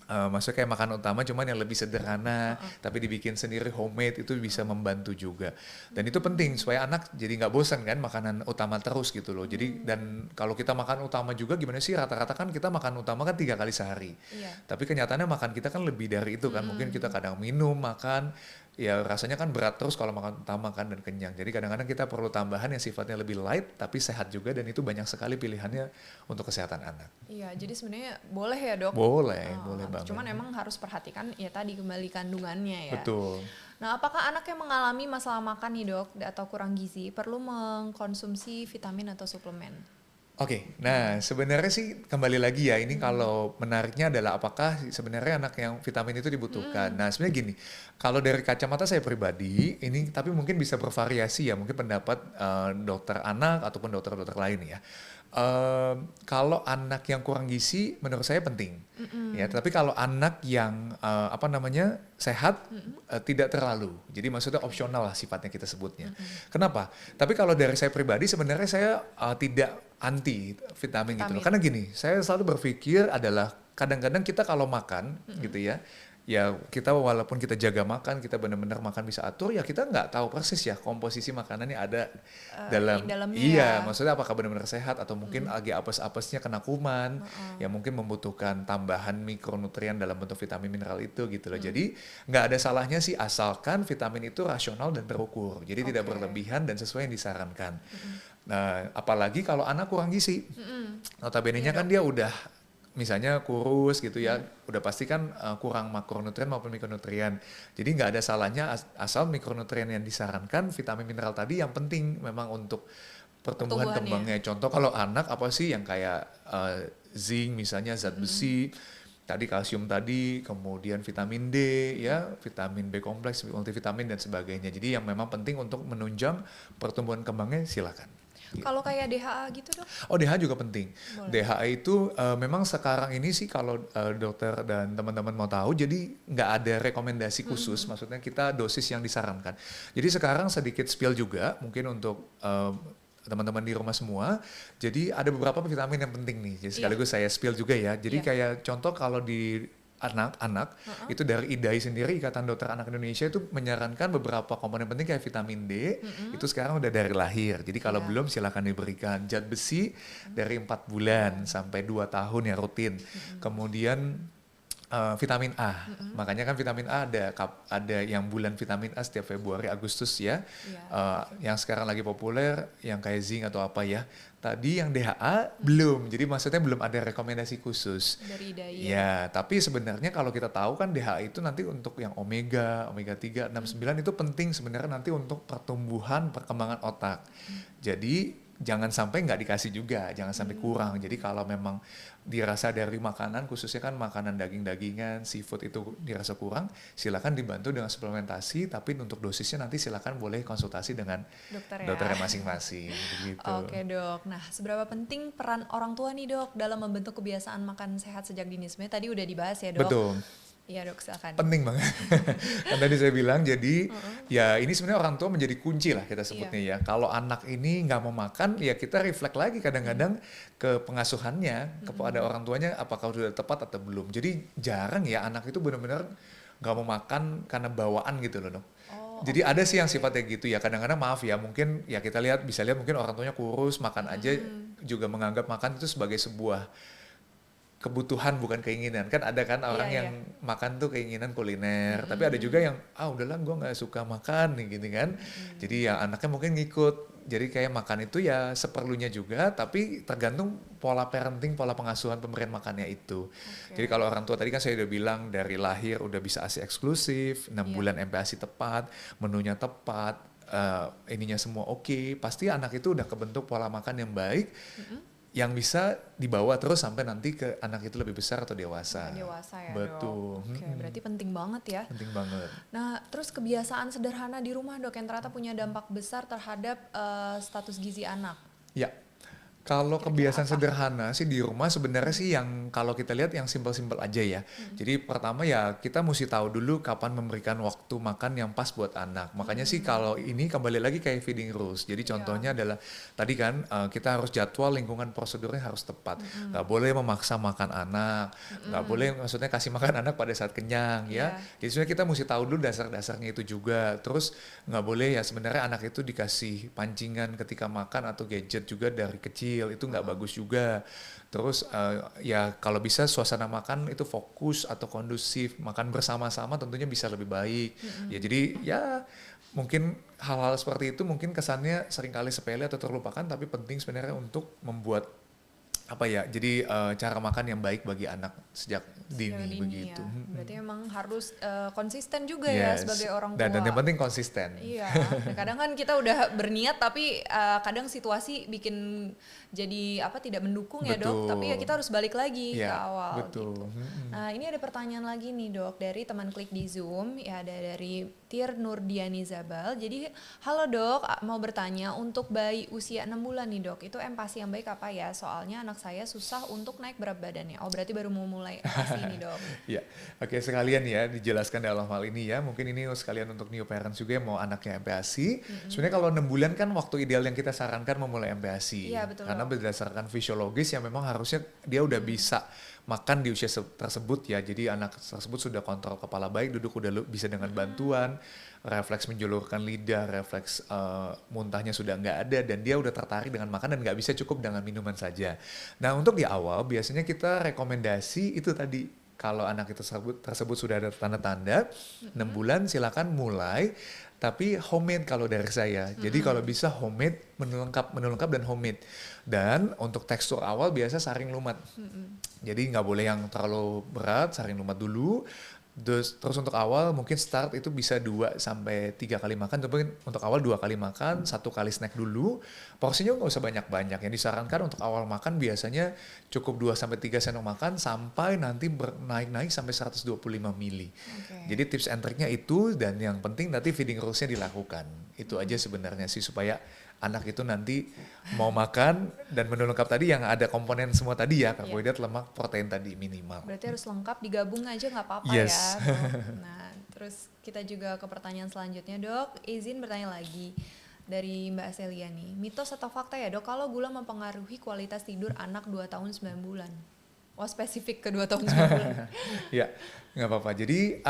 Speaker 2: maksudnya kayak makan utama cuman yang lebih sederhana tapi dibikin sendiri homemade, itu bisa membantu juga. Dan itu penting supaya anak jadi nggak bosan kan makanan utama terus gitu loh. Jadi dan kalau kita makan utama juga gimana sih, rata-rata kan kita makan utama kan 3 kali sehari.
Speaker 1: Iya.
Speaker 2: Tapi kenyataannya makan kita kan lebih dari itu kan. Mungkin kita kadang minum, makan, ya rasanya kan berat terus kalau makan utama kan dan kenyang. Jadi kadang-kadang kita perlu tambahan yang sifatnya lebih light tapi sehat juga, dan itu banyak sekali pilihannya untuk kesehatan anak.
Speaker 1: Iya, jadi sebenarnya boleh ya dok?
Speaker 2: Boleh,
Speaker 1: Oh,
Speaker 2: boleh banget.
Speaker 1: cuman emang harus perhatikan ya tadi kembali kandungannya ya.
Speaker 2: Betul.
Speaker 1: Nah, apakah anak yang mengalami masalah makan nih dok atau kurang gizi perlu mengkonsumsi vitamin atau suplemen?
Speaker 2: Oke, nah sebenarnya sih kembali lagi ya, ini kalau menariknya adalah apakah sebenarnya anak yang vitamin itu dibutuhkan. Nah sebenarnya gini, kalau dari kacamata saya pribadi, ini tapi mungkin bisa bervariasi ya, mungkin pendapat dokter anak ataupun dokter-dokter lain ya. Kalau anak yang kurang gizi menurut saya penting, ya. Tapi kalau anak yang sehat, tidak terlalu. Jadi maksudnya opsional lah sifatnya kita sebutnya. Kenapa? Tapi kalau dari saya pribadi sebenarnya saya tidak anti vitamin gitu loh. Karena gini, saya selalu berpikir adalah kadang-kadang kita kalau makan gitu ya kita walaupun kita jaga makan, kita benar-benar makan bisa atur, ya kita nggak tahu persis ya komposisi makanannya ada
Speaker 1: dalamnya
Speaker 2: iya,
Speaker 1: ya.
Speaker 2: maksudnya apakah benar-benar sehat atau mungkin lagi apes-apesnya kena kuman, yang mungkin membutuhkan tambahan mikronutrien dalam bentuk vitamin mineral itu gitu loh. Jadi nggak ada salahnya sih asalkan vitamin itu rasional dan terukur, jadi tidak berlebihan dan sesuai yang disarankan. Nah, apalagi kalau anak kurang gizi, notabene-nya kan dia udah misalnya kurus gitu ya, udah pasti kan kurang makronutrien maupun mikronutrien. Jadi nggak ada salahnya asal mikronutrien yang disarankan, vitamin mineral tadi yang penting memang untuk pertumbuhan kembangnya. Contoh kalau anak apa sih yang kayak zinc misalnya, zat besi, tadi kalsium tadi, kemudian vitamin D ya, vitamin B kompleks, multivitamin dan sebagainya. Jadi yang memang penting untuk menunjang pertumbuhan kembangnya silakan.
Speaker 1: Kalau kayak DHA gitu dok?
Speaker 2: Oh, DHA juga penting.
Speaker 1: Boleh.
Speaker 2: DHA itu memang sekarang ini sih kalau dokter dan teman-teman mau tahu, jadi nggak ada rekomendasi khusus, maksudnya kita dosis yang disarankan. Jadi sekarang sedikit spill juga, mungkin untuk teman-teman di rumah semua. Jadi ada beberapa vitamin yang penting nih. Jadi sekaligus saya spill juga ya. Jadi kayak contoh kalau di anak-anak itu dari IDAI sendiri, Ikatan Dokter Anak Indonesia itu menyarankan beberapa komponen penting kayak vitamin D itu sekarang udah dari lahir. Jadi kalau belum silakan diberikan. Zat besi dari 4 bulan sampai 2 tahun ya rutin. Kemudian vitamin A, makanya kan vitamin A ada yang bulan vitamin A setiap Februari Agustus ya, yang sekarang lagi populer yang kayak zinc atau apa ya. Tadi yang DHA belum, jadi maksudnya belum ada rekomendasi khusus.
Speaker 1: Dari IDAI
Speaker 2: Ya, tapi sebenarnya kalau kita tahu kan DHA itu nanti untuk yang omega 3, 6, 9 itu penting sebenarnya nanti untuk pertumbuhan perkembangan otak. Jadi jangan sampai nggak dikasih juga, jangan sampai kurang. Jadi kalau memang dirasa dari makanan, khususnya kan makanan daging-dagingan, seafood itu dirasa kurang, silakan dibantu dengan suplementasi, tapi untuk dosisnya nanti silakan boleh konsultasi dengan dokternya masing-masing. Begitu.
Speaker 1: Oke dok, nah seberapa penting peran orang tua nih dok dalam membentuk kebiasaan makan sehat sejak dini? Sebenarnya tadi udah dibahas ya dok.
Speaker 2: Betul.
Speaker 1: Iya dok, silakan.
Speaker 2: Penting banget. Kan tadi saya bilang, jadi ya ini sebenarnya orang tua menjadi kunci lah kita sebutnya ya. Kalau anak ini nggak mau makan, ya kita reflect lagi kadang-kadang ke pengasuhannya, kepada orang tuanya apakah sudah tepat atau belum. Jadi jarang ya anak itu benar-benar nggak mau makan karena bawaan gitu loh dok. Jadi ada sih yang sifatnya gitu ya, kadang-kadang maaf ya, mungkin ya kita bisa lihat mungkin orang tuanya kurus, makan aja juga menganggap makan itu sebagai sebuah kebutuhan bukan keinginan. Kan ada kan orang yang makan tuh keinginan kuliner, tapi ada juga yang udahlah gue nggak suka makan nih gitu kan. Jadi ya anaknya mungkin ngikut, jadi kayak makan itu ya seperlunya juga, tapi tergantung pola parenting, pola pengasuhan pemberian makannya itu. Jadi kalau orang tua tadi kan saya udah bilang dari lahir udah bisa ASI eksklusif, 6 bulan MPASI tepat, menunya tepat, ininya semua oke, pasti anak itu udah kebentuk pola makan yang baik, yang bisa dibawa terus sampai nanti ke anak itu lebih besar atau dewasa.
Speaker 1: Dewasa ya
Speaker 2: Betul.
Speaker 1: dok. Oke, berarti penting banget ya.
Speaker 2: Penting banget.
Speaker 1: Nah, terus kebiasaan sederhana di rumah dok yang ternyata punya dampak besar terhadap status gizi anak.
Speaker 2: Ya, kalau kebiasaan sederhana sih di rumah sebenarnya sih yang kalau kita lihat yang simpel-simpel aja ya. Jadi pertama ya kita mesti tahu dulu kapan memberikan waktu makan yang pas buat anak. Makanya sih kalau ini kembali lagi kayak feeding rules. Jadi contohnya adalah tadi kan kita harus jadwal lingkungan prosedurnya harus tepat. Nggak boleh memaksa makan anak. Nggak boleh maksudnya kasih makan anak pada saat kenyang ya. Jadi sebenarnya kita mesti tahu dulu dasar-dasarnya itu juga. Terus nggak boleh ya sebenarnya anak itu dikasih pancingan ketika makan atau gadget juga dari kecil. Itu nggak bagus juga. Terus ya kalau bisa suasana makan itu fokus atau kondusif, makan bersama-sama tentunya bisa lebih baik. Ya jadi ya mungkin hal-hal seperti itu mungkin kesannya seringkali sepele atau terlupakan, tapi penting sebenarnya untuk membuat jadi cara makan yang baik bagi anak sejak dini begitu.
Speaker 1: Ya. Berarti memang harus konsisten juga ya sebagai orang tua.
Speaker 2: Dan yang penting konsisten.
Speaker 1: Iya. Kadang kan kita udah berniat tapi kadang situasi bikin jadi tidak mendukung ya dok. Tapi ya kita harus balik lagi ke awal.
Speaker 2: Betul.
Speaker 1: Gitu. Nah ini ada pertanyaan lagi nih dok dari teman klik di Zoom ya, ada dari Tir Nurdiani Zabal. Jadi halo dok, mau bertanya untuk bayi usia 6 bulan nih dok, itu empasi yang baik apa ya? Soalnya anak saya susah untuk naik berat badannya. Oh berarti baru mau mulai empasi nih dok.
Speaker 2: Ya, oke sekalian ya dijelaskan dalam hal ini ya. Mungkin ini sekalian untuk new parents juga yang mau anaknya MPASI. Sebenarnya kalau 6 bulan kan waktu ideal yang kita sarankan memulai MPASI.
Speaker 1: Iya betul.
Speaker 2: Karena berdasarkan fisiologis yang memang harusnya dia udah bisa makan di usia tersebut ya. Jadi anak tersebut sudah kontrol kepala baik, duduk udah bisa dengan bantuan, refleks menjulurkan lidah, refleks muntahnya sudah nggak ada, dan dia udah tertarik dengan makan dan nggak bisa cukup dengan minuman saja. Nah untuk di awal biasanya kita rekomendasi itu tadi, kalau anak itu tersebut sudah ada tanda-tanda 6 bulan silakan mulai, tapi homemade kalau dari saya. Jadi kalau bisa homemade, menu lengkap dan homemade. Dan untuk tekstur awal biasa saring lumat. Jadi nggak boleh yang terlalu berat, saring lumat dulu. Terus untuk awal mungkin start itu bisa 2 sampai 3 kali makan, tapi untuk awal 2 kali makan, 1 kali snack dulu. Porsinya nggak usah banyak-banyak. Yang disarankan untuk awal makan biasanya cukup 2 sampai 3 sendok makan sampai nanti naik-naik sampai 125 mili. Jadi tips and triknya itu, dan yang penting nanti feeding rules-nya dilakukan. Itu aja sebenarnya sih, supaya anak itu nanti mau makan, dan menu lengkap tadi yang ada komponen semua tadi ya, karbohidrat, lemak, protein tadi minimal.
Speaker 1: Berarti harus lengkap, digabung aja nggak apa-apa
Speaker 2: Yes.
Speaker 1: ya. Nah, terus kita juga ke pertanyaan selanjutnya, Dok. Izin bertanya lagi dari Mbak Aselia nih. Mitos atau fakta ya, Dok, kalau gula mempengaruhi kualitas tidur anak 2 tahun 9 bulan? Wah, spesifik ke 2 tahun 9 bulan.
Speaker 2: Ya, nggak apa-apa. Jadi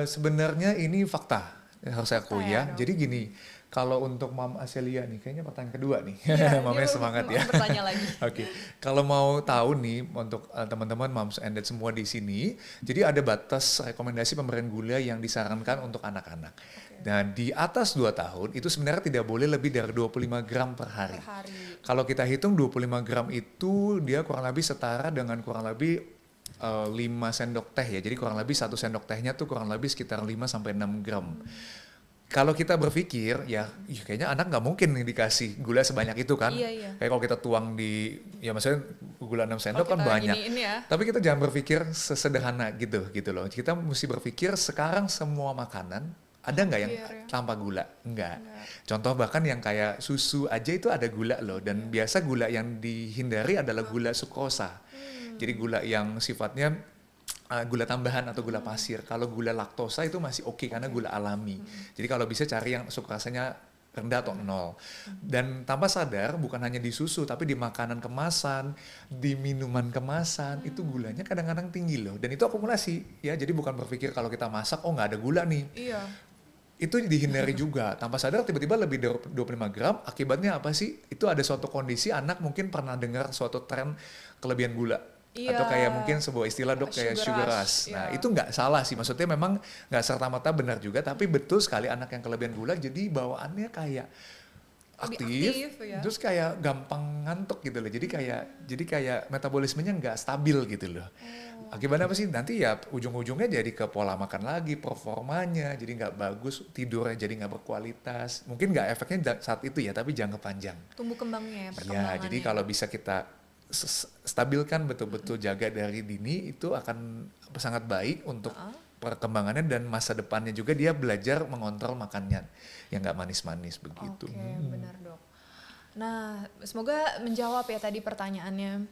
Speaker 2: sebenarnya ini fakta, harus saya akui ya.
Speaker 1: Dong.
Speaker 2: Jadi gini, kalau untuk Mam Aselia nih, kayaknya pertanyaan kedua nih.
Speaker 1: Iya,
Speaker 2: Mamanya
Speaker 1: dia
Speaker 2: semangat ya.
Speaker 1: bertanya lagi.
Speaker 2: Oke, kalau mau tahu nih untuk teman-teman moms and dad semua di sini, jadi ada batas rekomendasi pemberian gula yang disarankan untuk anak-anak. Dan di atas 2 tahun itu sebenarnya tidak boleh lebih dari 25 gram per hari. Kalau kita hitung 25 gram itu dia kurang lebih setara dengan kurang lebih 5 sendok teh ya. Jadi kurang lebih 1 sendok tehnya tuh kurang lebih sekitar 5 sampai 6 gram. Kalau kita berpikir ya kayaknya anak nggak mungkin nih dikasih gula sebanyak itu kan.
Speaker 1: Iya.
Speaker 2: Kayak kalau kita tuang di, ya maksudnya gula 6 sendok kan banyak.
Speaker 1: Ya.
Speaker 2: Tapi kita jangan berpikir sesederhana gitu loh. Kita mesti berpikir sekarang semua makanan ada nggak yang tanpa gula? Enggak. Contoh bahkan yang kayak susu aja itu ada gula loh. Dan biasa gula yang dihindari adalah gula sukrosa. Jadi gula yang sifatnya gula tambahan atau gula pasir. Kalau gula laktosa itu masih oke karena gula alami. Jadi kalau bisa cari yang sukrasanya rendah atau nol. Dan tanpa sadar bukan hanya di susu tapi di makanan kemasan, di minuman kemasan itu gulanya kadang-kadang tinggi loh. Dan itu akumulasi ya. Jadi bukan berpikir kalau kita masak oh nggak ada gula nih.
Speaker 1: Iya.
Speaker 2: Itu dihindari juga. Tanpa sadar tiba-tiba lebih dari 25 gram. Akibatnya apa sih? Itu ada suatu kondisi anak mungkin pernah dengar suatu tren kelebihan gula.
Speaker 1: Iya.
Speaker 2: Atau kayak mungkin sebuah istilah dok kayak sugar rush. Nah itu nggak salah sih, maksudnya memang nggak serta-merta benar juga, tapi betul sekali anak yang kelebihan gula jadi bawaannya kayak aktif ya. Terus kayak gampang ngantuk gitu loh, jadi kayak metabolismenya nggak stabil gitu loh. Akibatnya apa sih? Nanti ya ujung-ujungnya jadi ke pola makan lagi, performanya jadi nggak bagus, tidurnya jadi nggak berkualitas. Mungkin nggak efeknya saat itu ya, tapi jangka panjang.
Speaker 1: Tumbuh kembangnya,
Speaker 2: Ya,
Speaker 1: perkembangannya.
Speaker 2: jadi kalau bisa kita stabilkan betul-betul jaga dari dini itu akan sangat baik untuk perkembangannya dan masa depannya juga dia belajar mengontrol makannya yang nggak manis-manis begitu.
Speaker 1: Oke, benar dok. Nah, semoga menjawab ya tadi pertanyaannya.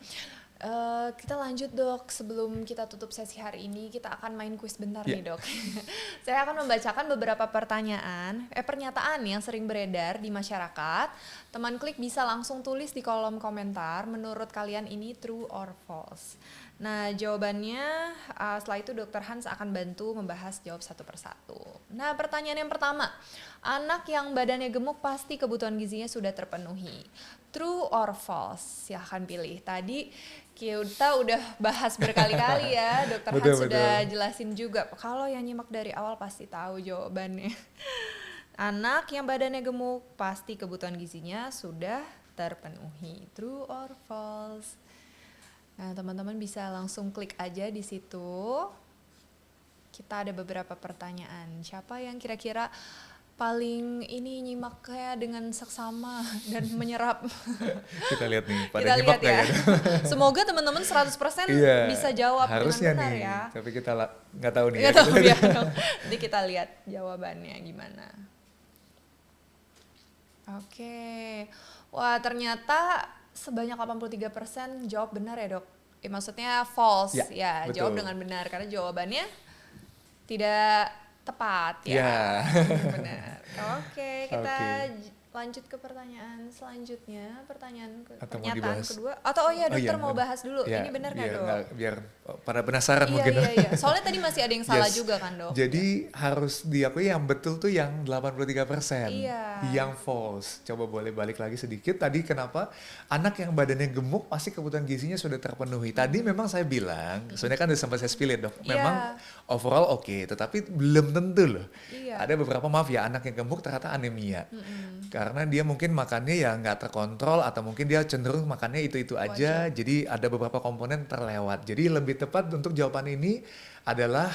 Speaker 1: Kita lanjut dok, sebelum kita tutup sesi hari ini kita akan main kuis bentar nih dok. Saya akan membacakan beberapa pernyataan yang sering beredar di masyarakat. Teman klik bisa langsung tulis di kolom komentar menurut kalian ini true or false. Nah jawabannya setelah itu Dr. Hans akan bantu membahas jawab satu persatu. Nah pertanyaan yang pertama, anak yang badannya gemuk pasti kebutuhan gizinya sudah terpenuhi. True or false? Silahkan pilih. Tadi kita udah bahas berkali-kali ya, Dr. Hans sudah jelasin juga. Kalau yang nyimak dari awal pasti tahu jawabannya. Anak yang badannya gemuk pasti kebutuhan gizinya sudah terpenuhi. True or false? Nah, teman-teman bisa langsung klik aja di situ. Kita ada beberapa pertanyaan. Siapa yang kira-kira paling ini nyimak kayak dengan seksama dan menyerap?
Speaker 2: Kita lihat nih, pada
Speaker 1: kita
Speaker 2: nyimak
Speaker 1: lihat ya.
Speaker 2: ya.
Speaker 1: Semoga teman-teman 100% bisa jawab
Speaker 2: harusnya
Speaker 1: dengan benar
Speaker 2: nih,
Speaker 1: ya.
Speaker 2: tapi kita nggak tahu nih.
Speaker 1: Nggak
Speaker 2: ya.
Speaker 1: tahu ya. Nanti kita lihat jawabannya gimana. Oke. Wah, ternyata sebanyak 83% jawab benar ya, Dok. Maksudnya false ya, jawab dengan benar karena jawabannya tidak tepat ya. Benar. Oke, kita lanjut ke pertanyaan selanjutnya. Pernyataan kedua. Atau dokter mau bahas dulu. Ini benar nggak dok?
Speaker 2: Biar pada penasaran mungkin.
Speaker 1: Iya. Soalnya tadi masih ada yang salah juga kan dok.
Speaker 2: Jadi harus diakui yang betul tuh yang 83%. Yang false. Coba boleh balik lagi sedikit. Tadi kenapa anak yang badannya gemuk pasti kebutuhan gizinya sudah terpenuhi. Tadi memang saya bilang, soalnya kan udah sempat saya spill dok. Memang overall oke, tetapi belum tentu loh. Ada beberapa maaf ya anak yang gemuk ternyata anemia. Karena dia mungkin makannya ya nggak terkontrol atau mungkin dia cenderung makannya itu-itu aja. Jadi ada beberapa komponen terlewat. Jadi lebih tepat untuk jawaban ini adalah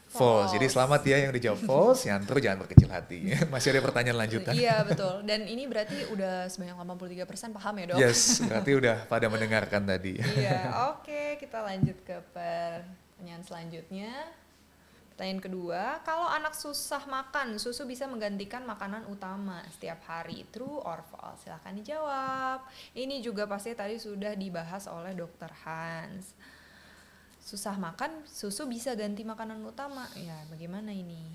Speaker 2: False. Jadi
Speaker 1: False.
Speaker 2: selamat ya yang dijawab false, yang terus jangan berkecil hati. Masih ada pertanyaan lanjutan?
Speaker 1: Iya betul. Dan ini berarti udah sebanyak 83% paham ya dok?
Speaker 2: Yes, berarti udah pada mendengarkan tadi.
Speaker 1: Iya, oke, kita lanjut ke pertanyaan selanjutnya. Pertanyaan kedua, kalau anak susah makan, susu bisa menggantikan makanan utama setiap hari, true or false? Silahkan dijawab. Ini juga pasti tadi sudah dibahas oleh Dokter Hans. Susah makan, susu bisa ganti makanan utama. Ya, bagaimana ini?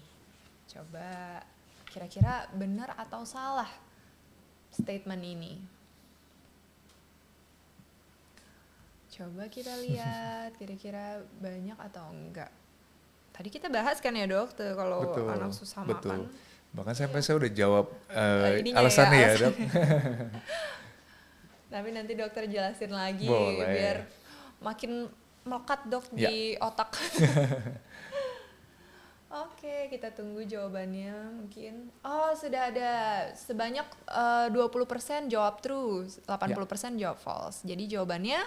Speaker 1: Coba kira-kira benar atau salah statement ini? Coba kita lihat kira-kira banyak atau enggak. Tadi kita bahas kan ya dok, tuh kalau
Speaker 2: Betul,
Speaker 1: anak susah
Speaker 2: betul.
Speaker 1: makan.
Speaker 2: Bahkan sampai saya udah jawab
Speaker 1: Ininya
Speaker 2: alasannya ya,
Speaker 1: alasan.
Speaker 2: Dok.
Speaker 1: Tapi nanti dokter jelasin lagi
Speaker 2: Boleh.
Speaker 1: biar makin melekat dok
Speaker 2: Ya.
Speaker 1: di otak. Oke, kita tunggu jawabannya mungkin. Oh, sudah ada sebanyak 20% jawab true, 80% jawab false. Jadi jawabannya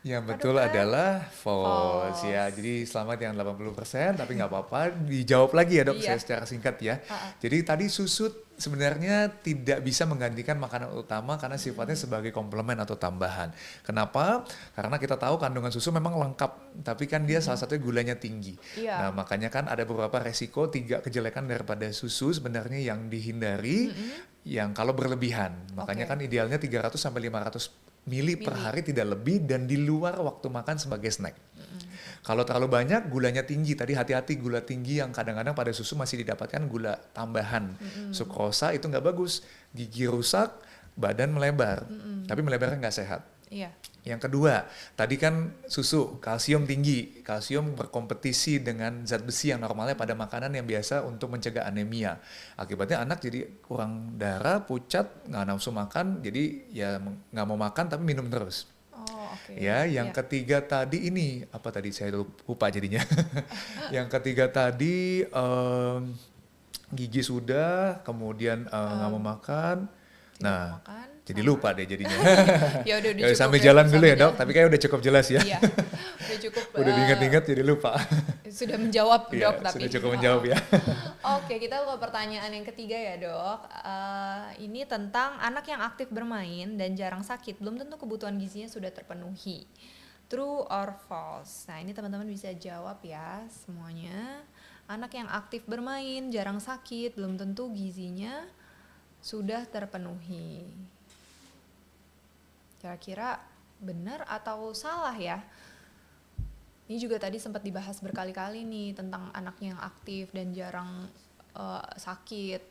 Speaker 2: Yang
Speaker 1: Pak
Speaker 2: betul
Speaker 1: Dokter?
Speaker 2: adalah false ya.
Speaker 1: False.
Speaker 2: Jadi selamat yang 80%, tapi nggak apa-apa. Dijawab lagi ya dok,
Speaker 1: Iya.
Speaker 2: saya secara singkat ya.
Speaker 1: Ha-ha.
Speaker 2: Jadi tadi susu sebenarnya tidak bisa menggantikan makanan utama karena sifatnya sebagai komplemen atau tambahan. Kenapa? Karena kita tahu kandungan susu memang lengkap, tapi kan dia salah satunya gulanya tinggi.
Speaker 1: Iya.
Speaker 2: Nah makanya kan ada beberapa resiko, 3 kejelekan daripada susu sebenarnya yang dihindari, yang kalau berlebihan. Makanya
Speaker 1: Oke.
Speaker 2: kan idealnya 300 sampai 500 mili per
Speaker 1: Mili.
Speaker 2: hari tidak lebih dan di luar waktu makan sebagai snack. Kalau terlalu banyak gulanya tinggi, tadi hati-hati gula tinggi yang kadang-kadang pada susu masih didapatkan gula tambahan. Sukrosa itu nggak bagus, gigi rusak, badan melebar, tapi melebarnya nggak sehat.
Speaker 1: Iya.
Speaker 2: Yang kedua, tadi kan susu, kalsium tinggi. Kalsium berkompetisi dengan zat besi yang normalnya pada makanan yang biasa untuk mencegah anemia. Akibatnya anak jadi kurang darah, pucat, nggak nafsu makan, jadi ya nggak mau makan tapi minum terus.
Speaker 1: Oh, oke.
Speaker 2: Ya, yang
Speaker 1: Iya.
Speaker 2: ketiga tadi ini, apa tadi saya lupa jadinya. Yang ketiga tadi gigi sudah, kemudian nggak mau makan.
Speaker 1: Tidak
Speaker 2: Nah,
Speaker 1: makan,
Speaker 2: jadi
Speaker 1: sama.
Speaker 2: lupa deh jadinya.
Speaker 1: Ya udah
Speaker 2: Ya,
Speaker 1: cukup
Speaker 2: sampai
Speaker 1: ya,
Speaker 2: jalan dulu
Speaker 1: sampai
Speaker 2: ya dok,
Speaker 1: jalan.
Speaker 2: tapi kayak udah cukup jelas ya.
Speaker 1: Iya, udah cukup.
Speaker 2: Udah diingat-ingat jadi lupa.
Speaker 1: Sudah menjawab
Speaker 2: Iya,
Speaker 1: dok tapi.
Speaker 2: sudah cukup menjawab ya.
Speaker 1: Oke, kita ke pertanyaan yang ketiga ya dok. Ini tentang anak yang aktif bermain dan jarang sakit, belum tentu kebutuhan gizinya sudah terpenuhi. True or false? Nah ini teman-teman bisa jawab ya semuanya. Anak yang aktif bermain, jarang sakit, belum tentu gizinya sudah terpenuhi. Kira-kira benar atau salah ya? Ini juga tadi sempat dibahas berkali-kali nih tentang anaknya yang aktif dan jarang sakit.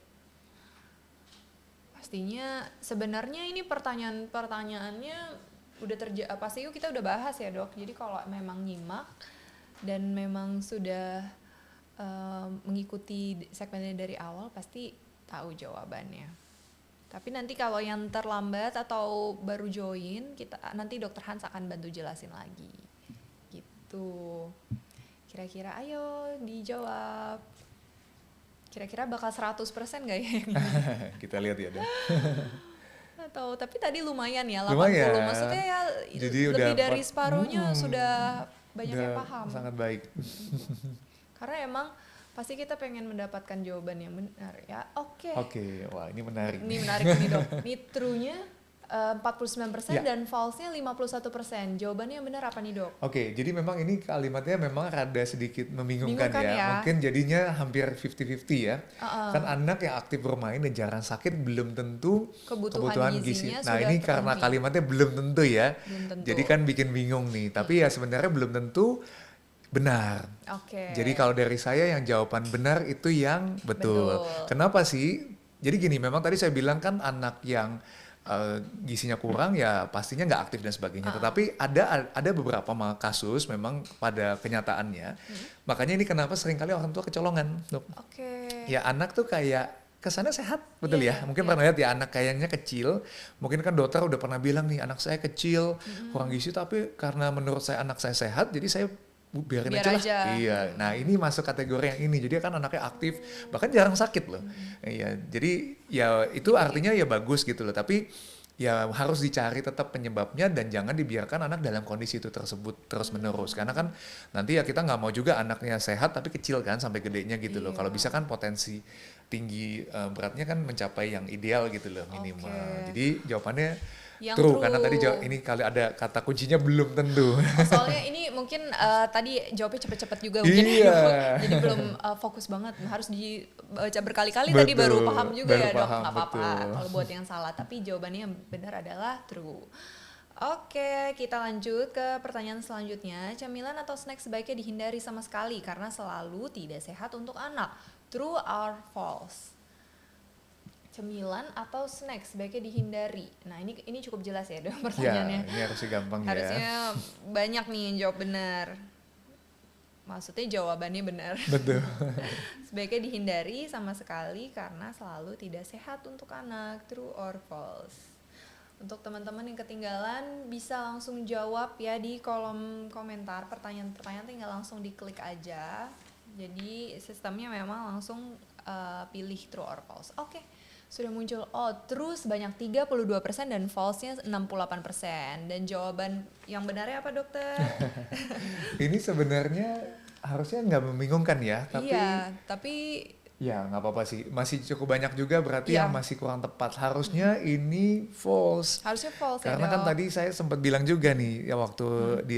Speaker 1: Pastinya sebenarnya ini pertanyaannya udah pasti kita udah bahas ya dok. Jadi kalau memang nyimak dan memang sudah mengikuti segmennya dari awal pasti tahu jawabannya. Tapi nanti kalau yang terlambat atau baru join, nanti Dokter Hans akan bantu jelasin lagi. Gitu. Kira-kira ayo dijawab. Kira-kira bakal 100% nggak ya yang ini?
Speaker 2: Kita lihat ya dok.
Speaker 1: Atau tapi tadi lumayan ya 80.
Speaker 2: Lumayan.
Speaker 1: Maksudnya ya
Speaker 2: Jadi
Speaker 1: lebih
Speaker 2: udah
Speaker 1: dari separuhnya
Speaker 2: Hmm.
Speaker 1: sudah banyak yang
Speaker 2: Udah
Speaker 1: paham.
Speaker 2: sangat baik.
Speaker 1: Karena emang pasti kita pengen mendapatkan jawaban yang benar ya. Oke.
Speaker 2: Oke, wah ini menarik.
Speaker 1: Ini menarik nih dok. Ini true-nya 49%
Speaker 2: Ya.
Speaker 1: dan false-nya 51%. Jawabannya yang benar apa nih dok?
Speaker 2: Oke, jadi memang ini kalimatnya memang rada sedikit membingungkan
Speaker 1: Bingungkan ya.
Speaker 2: Mungkin jadinya hampir 50-50 ya.
Speaker 1: Uh-uh.
Speaker 2: Kan anak yang aktif bermain dan jarang sakit belum tentu
Speaker 1: Kebutuhan
Speaker 2: gizi.
Speaker 1: gizinya
Speaker 2: Nah
Speaker 1: sudah
Speaker 2: ini karena
Speaker 1: terpenuhi.
Speaker 2: kalimatnya belum tentu ya.
Speaker 1: Belum tentu.
Speaker 2: Jadi kan bikin bingung nih. Tapi ya sebenarnya belum tentu benar.
Speaker 1: Oke.
Speaker 2: Jadi kalau dari saya yang jawaban benar itu yang betul.
Speaker 1: Betul.
Speaker 2: Kenapa sih? Jadi gini, memang tadi saya bilang kan anak yang gizinya kurang ya pastinya nggak aktif dan sebagainya. Tetapi ada beberapa kasus memang pada kenyataannya. Makanya ini kenapa seringkali orang tua kecolongan, Dok.
Speaker 1: Oke.
Speaker 2: Ya anak tuh kayak kesannya sehat, betul
Speaker 1: Iya,
Speaker 2: ya? Mungkin
Speaker 1: iya.
Speaker 2: pernah lihat ya anak kayaknya kecil. Mungkin kan dokter udah pernah bilang nih anak saya kecil, kurang gizi tapi karena menurut saya anak saya sehat, jadi saya biarin
Speaker 1: Biar
Speaker 2: aja lah.
Speaker 1: aja.
Speaker 2: Iya. Nah ini masuk kategori yang ini. Jadi kan anaknya aktif, bahkan jarang sakit loh. Iya. Jadi ya itu artinya ya bagus gitu loh. Tapi ya harus dicari tetap penyebabnya dan jangan dibiarkan anak dalam kondisi itu tersebut terus menerus, karena kan nanti ya kita nggak mau juga anaknya sehat tapi kecil kan sampai gedenya gitu loh. Kalau bisa kan potensi tinggi beratnya kan mencapai yang ideal gitu loh minimal. Jadi jawabannya
Speaker 1: Yang
Speaker 2: true,
Speaker 1: true.
Speaker 2: karena tadi ini kali ada kata kuncinya belum tentu.
Speaker 1: Soalnya ini mungkin tadi jawabnya cepet-cepet juga mungkin ya,
Speaker 2: Iya.
Speaker 1: Dok. Jadi belum fokus banget, harus dibaca berkali-kali tadi baru
Speaker 2: Betul,
Speaker 1: paham juga
Speaker 2: baru
Speaker 1: ya, Dok.
Speaker 2: paham,
Speaker 1: Nggak apa-apa
Speaker 2: betul.
Speaker 1: kalau buat yang salah, tapi jawabannya yang benar adalah true. Oke, kita lanjut ke pertanyaan selanjutnya. Camilan atau snack sebaiknya dihindari sama sekali karena selalu tidak sehat untuk anak. True or false? Cemilan atau snack sebaiknya dihindari. Nah, ini cukup jelas ya, Dok,
Speaker 2: Ya,
Speaker 1: pertanyaannya.
Speaker 2: ini harusnya gampang ya.
Speaker 1: Harusnya banyak nih yang jawab benar. Maksudnya jawabannya benar.
Speaker 2: Betul.
Speaker 1: Sebaiknya dihindari sama sekali karena selalu tidak sehat untuk anak. True or false? Untuk teman-teman yang ketinggalan bisa langsung jawab ya di kolom komentar. Pertanyaan-pertanyaan tinggal langsung diklik aja. Jadi sistemnya memang langsung pilih true or false. Oke. Sudah muncul true sebanyak 32% dan false-nya 68%. Dan jawaban yang benarnya apa, dokter?
Speaker 2: Ini sebenarnya harusnya nggak membingungkan ya, tapi
Speaker 1: Iya, tapi
Speaker 2: ya nggak apa-apa sih. Masih cukup banyak juga berarti
Speaker 1: Iya.
Speaker 2: yang masih kurang tepat. Harusnya ini false.
Speaker 1: harusnya false
Speaker 2: Karena
Speaker 1: ya,
Speaker 2: kan
Speaker 1: Dok.
Speaker 2: tadi saya sempat bilang juga nih ya waktu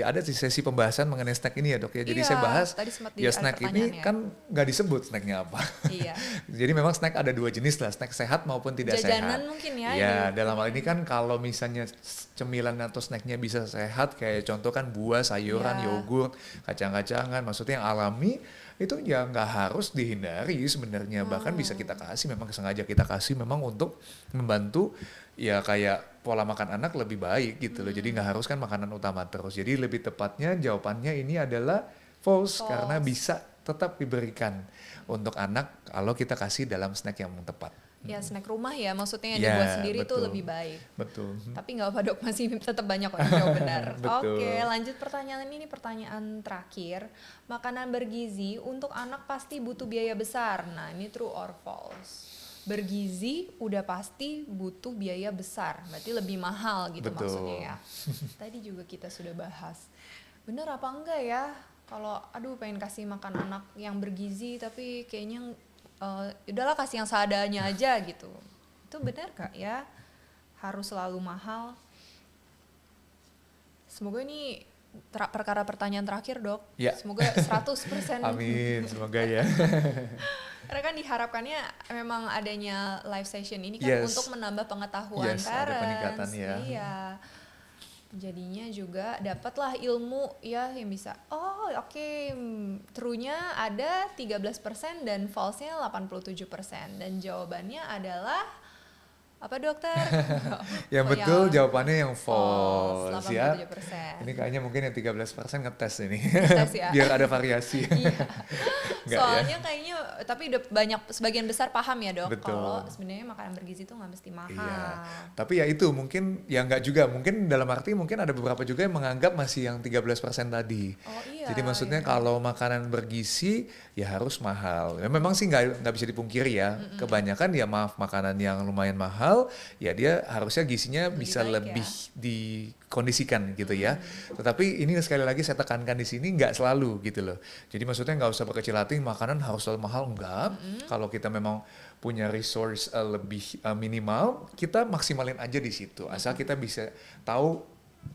Speaker 2: ada di sesi pembahasan mengenai snack ini ya, Dok ya. Jadi
Speaker 1: Iya,
Speaker 2: saya bahas
Speaker 1: tadi sempat
Speaker 2: ya
Speaker 1: ada
Speaker 2: snack ini
Speaker 1: pertanyaannya.
Speaker 2: kan nggak disebut snacknya apa.
Speaker 1: Iya.
Speaker 2: Jadi memang snack ada dua jenis lah, snack sehat maupun tidak
Speaker 1: Jajanan
Speaker 2: sehat.
Speaker 1: mungkin ya,
Speaker 2: Ya,
Speaker 1: di-
Speaker 2: dalam hal ini kan kalau misalnya cemilan atau snacknya bisa sehat, kayak contoh kan buah, sayuran,
Speaker 1: Ya.
Speaker 2: yogurt, kacang-kacangan, maksudnya yang alami, itu ya nggak harus dihindari sebenarnya. Bahkan bisa kita kasih, memang sengaja kita kasih memang untuk membantu ya kayak pola makan anak lebih baik gitu loh. Jadi nggak harus kan makanan utama terus. Jadi lebih tepatnya jawabannya ini adalah false. Karena bisa tetap diberikan untuk anak kalau kita kasih dalam snack yang tepat.
Speaker 1: Ya snack rumah ya, maksudnya yang
Speaker 2: Ya,
Speaker 1: dibuat sendiri itu
Speaker 2: betul.
Speaker 1: lebih baik.
Speaker 2: Betul.
Speaker 1: Tapi nggak apa, Dok, masih tetap banyak kok yang jawab benar.
Speaker 2: Betul.
Speaker 1: Oke, lanjut pertanyaan ini, pertanyaan terakhir. Makanan bergizi untuk anak pasti butuh biaya besar. Nah, ini true or false? Bergizi udah pasti butuh biaya besar, berarti lebih mahal gitu
Speaker 2: Betul.
Speaker 1: maksudnya ya. Tadi juga kita sudah bahas. Bener apa enggak ya? Kalau aduh pengen kasih makan anak yang bergizi tapi kayaknya udahlah kasih yang seadanya aja gitu. Itu benar gak ya? Harus selalu mahal? Semoga ini perkara pertanyaan terakhir, Dok.
Speaker 2: Ya.
Speaker 1: Semoga 100%.
Speaker 2: Amin, semoga ya.
Speaker 1: Karena kan diharapkannya memang adanya live session ini kan
Speaker 2: Yes.
Speaker 1: untuk menambah pengetahuan
Speaker 2: Yes, ada
Speaker 1: parents.
Speaker 2: peningkatan ya.
Speaker 1: Iya. Jadinya juga dapatlah ilmu ya yang bisa. Oh, oke. True-nya ada 13% dan false-nya 87%. Dan jawabannya adalah apa, dokter?
Speaker 2: Yang
Speaker 1: Oh,
Speaker 2: betul
Speaker 1: yang
Speaker 2: jawabannya yang false ya.
Speaker 1: 87%.
Speaker 2: Ini kayaknya mungkin yang 13% ngetes ini.
Speaker 1: Ngetes ya.
Speaker 2: Biar ada variasi.
Speaker 1: Iya.
Speaker 2: Enggak
Speaker 1: Soalnya kayaknya tapi udah banyak sebagian besar paham ya, Dok,
Speaker 2: Betul.
Speaker 1: kalau sebenarnya makanan bergizi itu nggak mesti mahal.
Speaker 2: Iya. Tapi ya itu mungkin ya enggak juga. Mungkin dalam arti mungkin ada beberapa juga yang menganggap masih yang 13% tadi.
Speaker 1: Oh iya.
Speaker 2: Jadi maksudnya
Speaker 1: iya.
Speaker 2: kalau makanan bergizi ya harus mahal. Ya memang sih nggak bisa dipungkiri ya. Kebanyakan ya maaf makanan yang lumayan mahal ya dia harusnya gizinya
Speaker 1: Lebih
Speaker 2: bisa
Speaker 1: baik
Speaker 2: lebih
Speaker 1: ya.
Speaker 2: dikondisikan gitu ya. Tetapi ini sekali lagi saya tekankan di sini nggak selalu gitu loh. Jadi maksudnya nggak usah berkecil hati makanan harus selalu mahal, enggak. Kalau kita memang punya resource lebih minimal, kita maksimalin aja di situ. Asal kita bisa tahu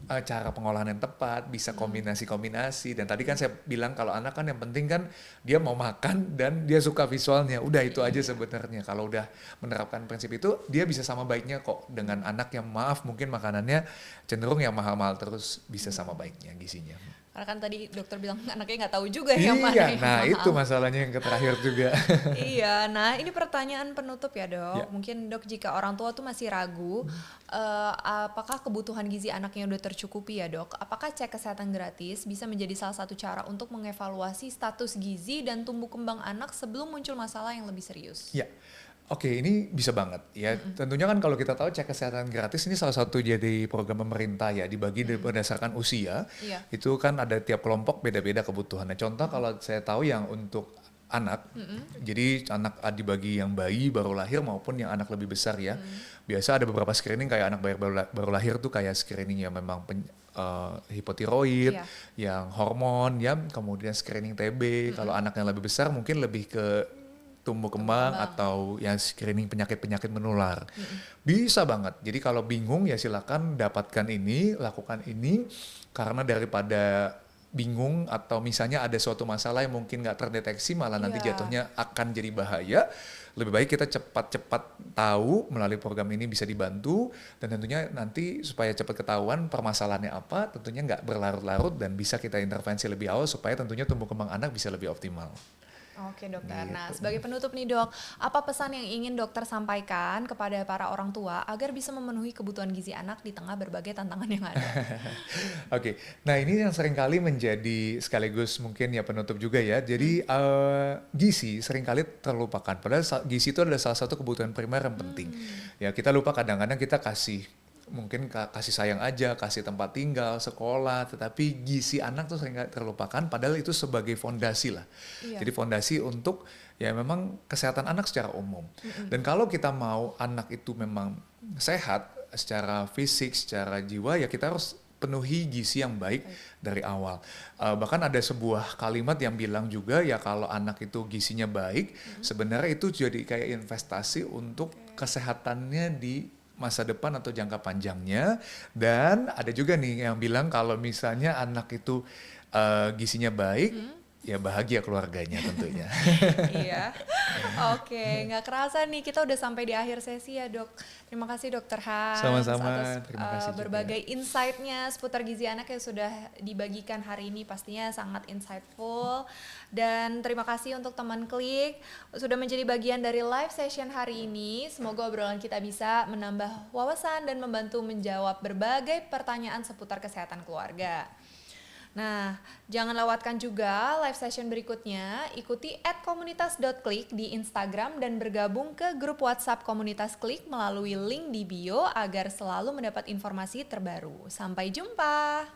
Speaker 2: cara pengolahan yang tepat, bisa kombinasi-kombinasi. Dan tadi kan saya bilang kalau anak kan yang penting kan dia mau makan dan dia suka visualnya. Udah itu aja sebenarnya. Kalau udah menerapkan prinsip itu, dia bisa sama baiknya kok dengan anak yang maaf mungkin makanannya cenderung yang mahal-mahal terus bisa sama baiknya gizinya.
Speaker 1: Karena kan tadi dokter bilang anaknya nggak tahu juga yang mana
Speaker 2: Iya,
Speaker 1: yang
Speaker 2: nah
Speaker 1: mahal.
Speaker 2: itu masalahnya yang terakhir juga.
Speaker 1: Iya, nah ini pertanyaan penutup ya, Dok.
Speaker 2: Ya.
Speaker 1: Mungkin, Dok, jika orang tua tuh masih ragu, apakah kebutuhan gizi anaknya udah tercukupi ya, Dok? Apakah cek kesehatan gratis bisa menjadi salah satu cara untuk mengevaluasi status gizi dan tumbuh kembang anak sebelum muncul masalah yang lebih serius?
Speaker 2: Ya, oke, ini bisa banget ya. Tentunya kan kalau kita tahu cek kesehatan gratis ini salah satu jadi program pemerintah ya, dibagi berdasarkan usia.
Speaker 1: Iya.
Speaker 2: Itu kan ada tiap kelompok beda-beda kebutuhannya. Contoh kalau saya tahu yang untuk anak. Jadi anak dibagi yang bayi baru lahir maupun yang anak lebih besar ya. Biasa ada beberapa screening kayak anak baru lahir tuh kayak screening yang memang hipotiroid,
Speaker 1: Iya.
Speaker 2: yang hormon ya, kemudian screening TB. Kalau anak yang lebih besar mungkin lebih ke tumbuh kembang atau yang screening penyakit-penyakit menular. Bisa banget. Jadi kalau bingung ya silakan dapatkan ini, lakukan ini, karena daripada bingung atau misalnya ada suatu masalah yang mungkin nggak terdeteksi malah nanti
Speaker 1: Iya.
Speaker 2: jatuhnya akan jadi bahaya. Lebih baik kita cepat-cepat tahu melalui program ini bisa dibantu, dan tentunya nanti supaya cepat ketahuan permasalahannya apa, tentunya nggak berlarut-larut dan bisa kita intervensi lebih awal supaya tentunya tumbuh kembang anak bisa lebih optimal.
Speaker 1: Oke dokter, nah sebagai penutup nih dok, apa pesan yang ingin dokter sampaikan kepada para orang tua agar bisa memenuhi kebutuhan gizi anak di tengah berbagai tantangan yang ada?
Speaker 2: Oke, nah ini yang seringkali menjadi sekaligus mungkin ya penutup juga ya. Jadi gizi seringkali terlupakan. Padahal gizi itu adalah salah satu kebutuhan primer yang penting. Ya kita lupa kadang-kadang kita kasih mungkin kasih sayang aja, kasih tempat tinggal, sekolah, tetapi gizi anak tuh sering terlupakan. Padahal itu sebagai fondasi lah.
Speaker 1: Iya.
Speaker 2: Jadi fondasi untuk ya memang kesehatan anak secara umum. Dan kalau kita mau anak itu memang sehat secara fisik, secara jiwa, ya kita harus penuhi gizi yang baik dari awal. Bahkan ada sebuah kalimat yang bilang juga ya kalau anak itu gizinya baik, sebenarnya itu jadi kayak investasi untuk kesehatannya di masa depan atau jangka panjangnya. Dan ada juga nih yang bilang kalau misalnya anak itu gizinya baik, ya bahagia keluarganya tentunya.
Speaker 1: Iya. Oke, nggak kerasa nih kita udah sampai di akhir sesi ya dok. Terima kasih dokter Hans
Speaker 2: Sama-sama,
Speaker 1: atas
Speaker 2: terima kasih juga.
Speaker 1: berbagai insight-nya seputar gizi anak yang sudah dibagikan hari ini, pastinya sangat insightful. Dan terima kasih untuk teman Klik sudah menjadi bagian dari live session hari ini. Semoga obrolan kita bisa menambah wawasan dan membantu menjawab berbagai pertanyaan seputar kesehatan keluarga. Nah, jangan lewatkan juga live session berikutnya. Ikuti @komunitas.klik di Instagram dan bergabung ke grup WhatsApp Komunitas Klik melalui link di bio agar selalu mendapat informasi terbaru. Sampai jumpa!